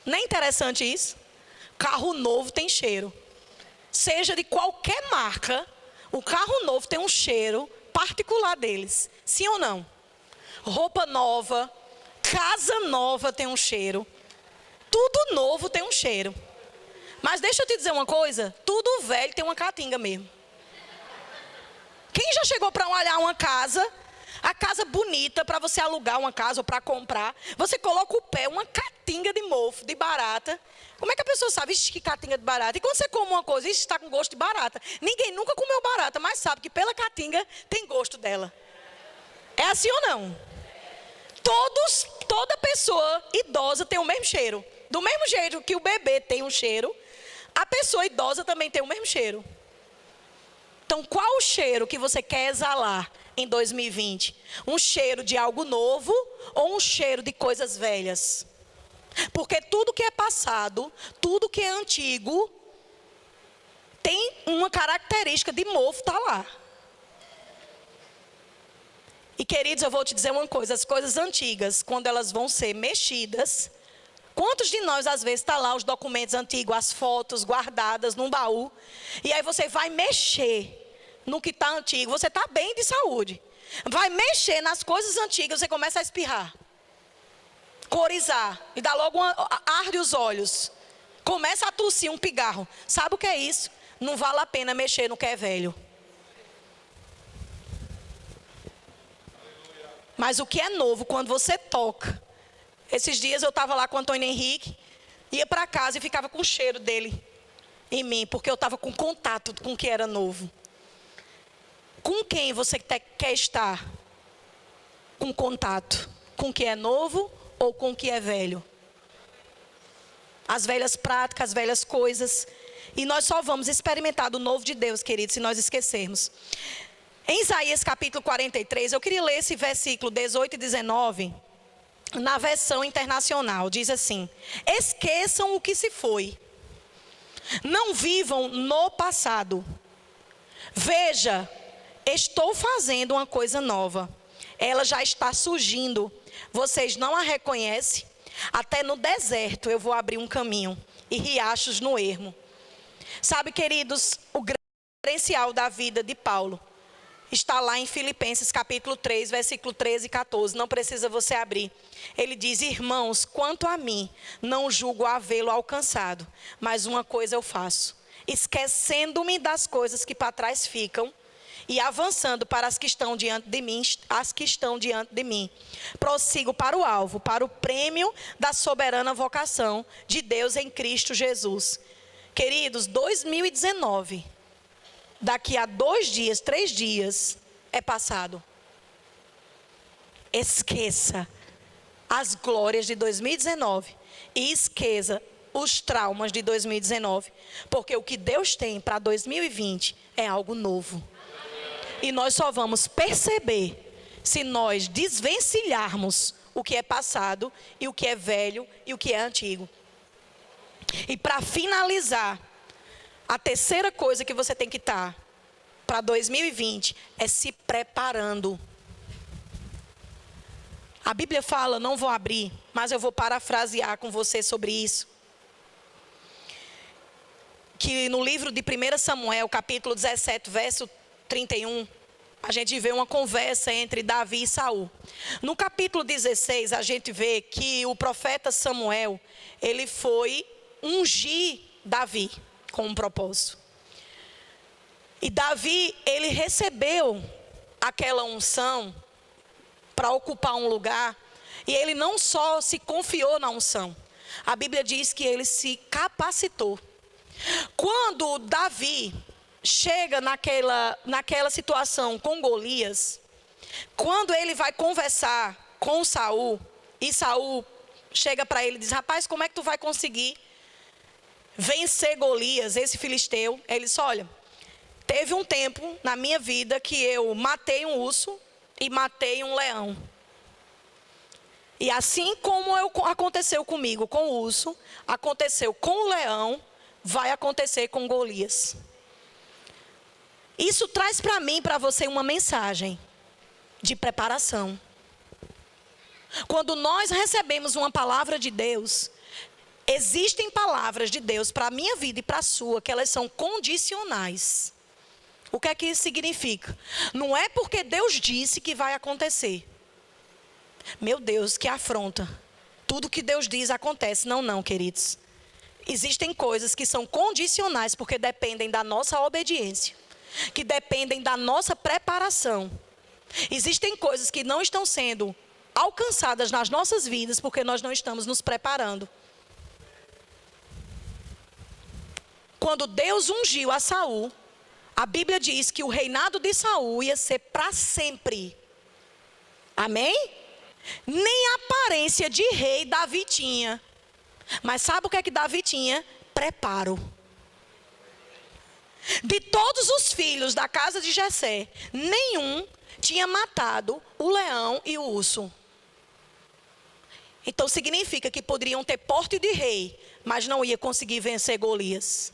Não é interessante isso? Carro novo tem cheiro. Seja de qualquer marca, o carro novo tem um cheiro particular deles. Sim ou não? Roupa nova, casa nova tem um cheiro. Tudo novo tem um cheiro. Mas deixa eu te dizer uma coisa, tudo velho tem uma catinga mesmo. Quem já chegou para olhar uma casa, a casa bonita, para você alugar uma casa ou para comprar, você coloca o pé, uma catinga de mofo, de barata. Como é que a pessoa sabe, ixi, que catinga de barata? E quando você come uma coisa, ixi, está com gosto de barata. Ninguém nunca comeu barata, mas sabe que pela catinga tem gosto dela. É assim ou não? Toda pessoa idosa tem o mesmo cheiro. Do mesmo jeito que o bebê tem um cheiro, a pessoa idosa também tem o mesmo cheiro. Então, qual o cheiro que você quer exalar em 2020? Um cheiro de algo novo ou um cheiro de coisas velhas? Porque tudo que é passado, tudo que é antigo, tem uma característica de mofo, está lá. E queridos, eu vou te dizer uma coisa, as coisas antigas, quando elas vão ser mexidas, quantos de nós às vezes está lá os documentos antigos, as fotos guardadas num baú, e aí você vai mexer no que está antigo, você está bem de saúde. Vai mexer nas coisas antigas, você começa a espirrar. Corizar, e dá logo arde os olhos. Começa a tossir um pigarro. Sabe o que é isso? Não vale a pena mexer no que é velho. Mas o que é novo, quando você toca. Esses dias eu estava lá com o Antônio Henrique, ia para casa e ficava com o cheiro dele em mim, porque eu estava com contato com o que era novo. Com quem você quer estar com contato? Com o que é novo ou com o que é velho? As velhas práticas, as velhas coisas. E nós só vamos experimentar do novo de Deus, queridos, se nós esquecermos. Em Isaías capítulo 43, eu queria ler esse versículo 18 e 19, na versão internacional. Diz assim: esqueçam o que se foi. Não vivam no passado. Veja, estou fazendo uma coisa nova. Ela já está surgindo. Vocês não a reconhecem? Até no deserto eu vou abrir um caminho e riachos no ermo. Sabe, queridos, o grande diferencial da vida de Paulo está lá em Filipenses capítulo 3, versículo 13 e 14. Não precisa você abrir. Ele diz: irmãos, quanto a mim, não julgo havê-lo alcançado, mas uma coisa eu faço, esquecendo-me das coisas que para trás ficam e avançando para as que estão diante de mim, prossigo para o alvo, para o prêmio da soberana vocação de Deus em Cristo Jesus. Queridos, 2019, daqui a 2 dias, 3 dias, é passado. Esqueça as glórias de 2019 e esqueça os traumas de 2019, porque o que Deus tem para 2020 é algo novo. E nós só vamos perceber se nós desvencilharmos o que é passado e o que é velho e o que é antigo. E para finalizar, a terceira coisa que você tem que estar para 2020 é se preparando. A Bíblia fala, não vou abrir, mas eu vou parafrasear com você sobre isso. Que no livro de 1 Samuel, capítulo 17, verso 31, a gente vê uma conversa entre Davi e Saul. No capítulo 16, a gente vê que o profeta Samuel, ele foi ungir Davi com um propósito. E Davi, ele recebeu aquela unção para ocupar um lugar, e ele não só se confiou na unção, a Bíblia diz que ele se capacitou. Quando Davi chega naquela situação com Golias, quando ele vai conversar com Saul, e Saul chega para ele e diz, rapaz, como é que tu vai conseguir vencer Golias, esse filisteu? Ele disse, olha, teve um tempo na minha vida que eu matei um urso e matei um leão. E assim como aconteceu comigo com o urso, aconteceu com o leão, vai acontecer com Golias. Isso traz para mim, para você, uma mensagem de preparação. Quando nós recebemos uma palavra de Deus, existem palavras de Deus para a minha vida e para a sua, que elas são condicionais. O que é que isso significa? Não é porque Deus disse que vai acontecer. Meu Deus, que afronta. Tudo que Deus diz acontece. Não, queridos. Existem coisas que são condicionais porque dependem da nossa obediência, que dependem da nossa preparação. Existem coisas que não estão sendo alcançadas nas nossas vidas porque nós não estamos nos preparando. Quando Deus ungiu a Saul, a Bíblia diz que o reinado de Saul ia ser para sempre. Amém? Nem aparência de rei Davi tinha. Mas sabe o que é que Davi tinha? Preparo. De todos os filhos da casa de Jessé, nenhum tinha matado o leão e o urso. Então significa que poderiam ter porte de rei, mas não ia conseguir vencer Golias.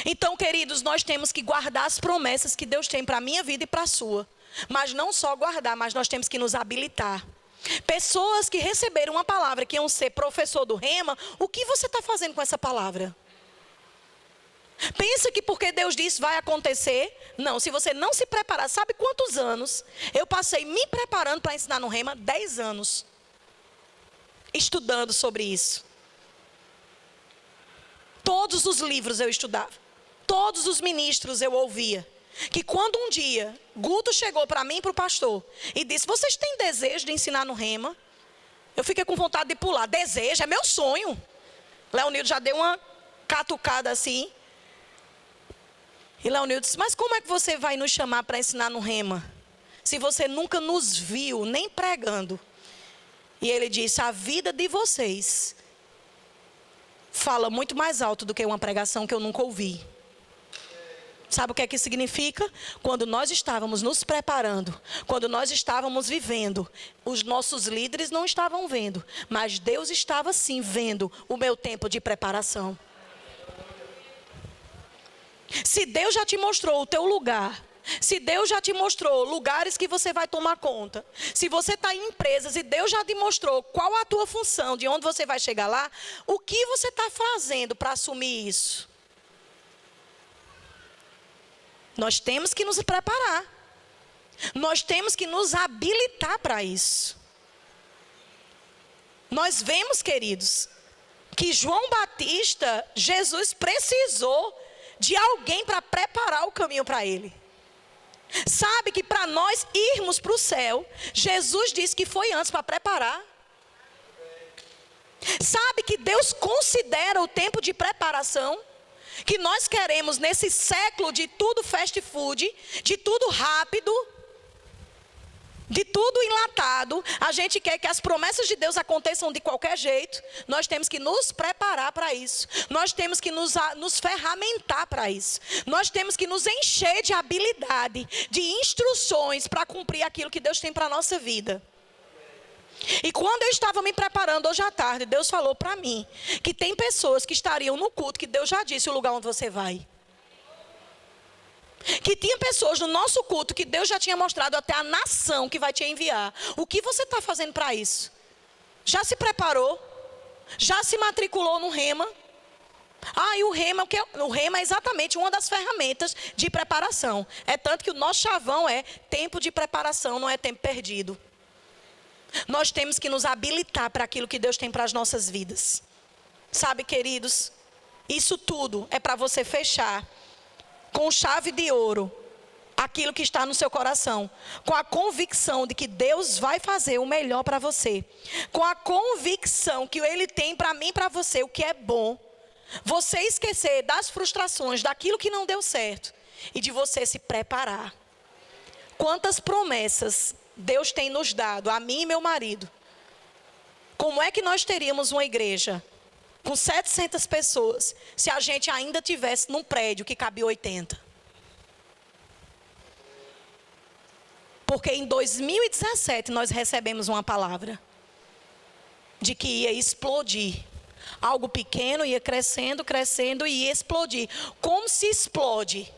Então, queridos, nós temos que guardar as promessas que Deus tem para a minha vida e para a sua. Mas não só guardar, mas nós temos que nos habilitar. Pessoas que receberam uma palavra, que iam ser professor do Rema, o que você está fazendo com essa palavra? Pensa que porque Deus disse vai acontecer? Não, se você não se preparar, sabe quantos anos eu passei me preparando para ensinar no Rema? 10 anos. Estudando sobre isso. Todos os livros eu estudava. Todos os ministros eu ouvia. Que quando um dia Guto chegou para mim e para o pastor e disse, vocês têm desejo de ensinar no Rema? Eu fiquei com vontade de pular. Desejo, é meu sonho. Leonildo já deu uma catucada assim. E Leonildo disse, mas como é que você vai nos chamar para ensinar no Rema? Se você nunca nos viu nem pregando. E ele disse, a vida de vocês fala muito mais alto do que uma pregação que eu nunca ouvi. Sabe o que é que significa? Quando nós estávamos nos preparando, quando nós estávamos vivendo, os nossos líderes não estavam vendo, mas Deus estava sim vendo o meu tempo de preparação. Se Deus já te mostrou o teu lugar, se Deus já te mostrou lugares que você vai tomar conta, se você está em empresas e Deus já te mostrou qual a tua função, de onde você vai chegar lá, o que você está fazendo para assumir isso? Nós temos que nos preparar. Nós temos que nos habilitar para isso. Nós vemos, queridos, que João Batista, Jesus precisou de alguém para preparar o caminho para ele. Sabe que para nós irmos para o céu, Jesus disse que foi antes para preparar. Sabe que Deus considera o tempo de preparação? Que nós queremos nesse século de tudo fast food, de tudo rápido, de tudo enlatado, a gente quer que as promessas de Deus aconteçam de qualquer jeito. Nós temos que nos preparar para isso. Nós temos que nos ferramentar para isso. Nós temos que nos encher de habilidade, de instruções para cumprir aquilo que Deus tem para a nossa vida. E quando eu estava me preparando hoje à tarde, Deus falou para mim que tem pessoas que estariam no culto, que Deus já disse o lugar onde você vai. Que tinha pessoas no nosso culto que Deus já tinha mostrado até a nação que vai te enviar. O que você está fazendo para isso? Já se preparou? Já se matriculou no Rema? E o Rema é exatamente uma das ferramentas de preparação. É tanto que o nosso chavão é tempo de preparação, não é tempo perdido. Nós temos que nos habilitar para aquilo que Deus tem para as nossas vidas. Sabe, queridos, isso tudo é para você fechar com chave de ouro aquilo que está no seu coração, com a convicção de que Deus vai fazer o melhor para você, com a convicção que Ele tem para mim e para você o que é bom. Você esquecer das frustrações, daquilo que não deu certo e de você se preparar. Quantas promessas Deus tem nos dado, a mim e meu marido. Como é que nós teríamos uma igreja com 700 pessoas, se a gente ainda tivesse num prédio que cabia 80? Porque em 2017 nós recebemos uma palavra de que ia explodir. Algo pequeno ia crescendo, crescendo e ia explodir. Como se explode?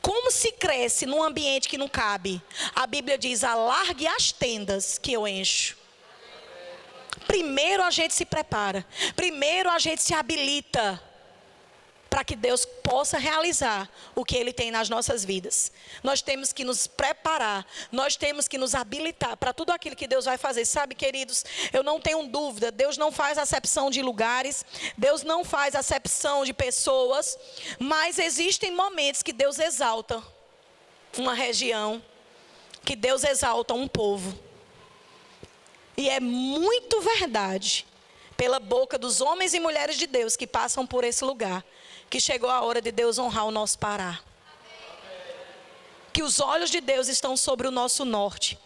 Como se cresce num ambiente que não cabe? A Bíblia diz: alargue as tendas que eu encho. Primeiro a gente se prepara. Primeiro a gente se habilita para que Deus possa realizar o que Ele tem nas nossas vidas. Nós temos que nos preparar. Nós temos que nos habilitar para tudo aquilo que Deus vai fazer. Sabe, queridos, eu não tenho dúvida. Deus não faz acepção de lugares. Deus não faz acepção de pessoas. Mas existem momentos que Deus exalta uma região, que Deus exalta um povo. E é muito verdade, pela boca dos homens e mulheres de Deus que passam por esse lugar, que chegou a hora de Deus honrar o nosso Pará. Que os olhos de Deus estão sobre o nosso norte.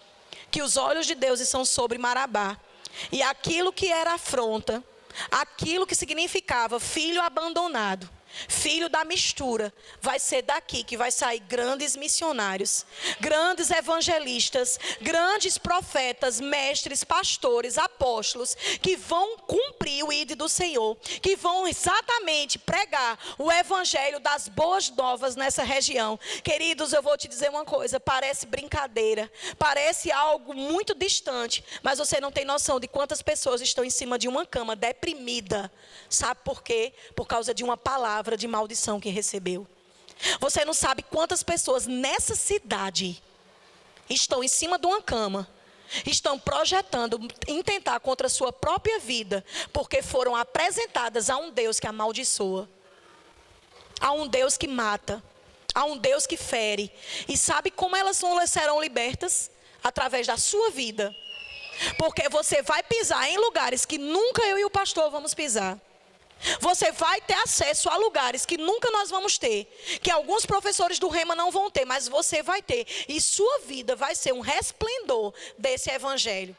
Que os olhos de Deus estão sobre Marabá. E aquilo que era afronta, aquilo que significava filho abandonado, filho da mistura, vai ser daqui que vai sair grandes missionários, grandes evangelistas, grandes profetas, mestres, pastores, apóstolos, que vão cumprir o ID do Senhor, que vão exatamente pregar o evangelho das boas novas nessa região. Queridos, eu vou te dizer uma coisa, parece brincadeira, parece algo muito distante, mas você não tem noção de quantas pessoas estão em cima de uma cama, deprimida. Sabe por quê? Por causa de uma palavra de maldição que recebeu. Você não sabe quantas pessoas nessa cidade estão em cima de uma cama, estão projetando intentar contra a sua própria vida, porque foram apresentadas a um Deus que amaldiçoa, a um Deus que mata, a um Deus que fere. E sabe como elas serão libertas? Através da sua vida. Porque você vai pisar em lugares que nunca eu e o pastor vamos pisar. Você vai ter acesso a lugares que nunca nós vamos ter, que alguns professores do Rema não vão ter, mas você vai ter. E sua vida vai ser um resplendor desse evangelho.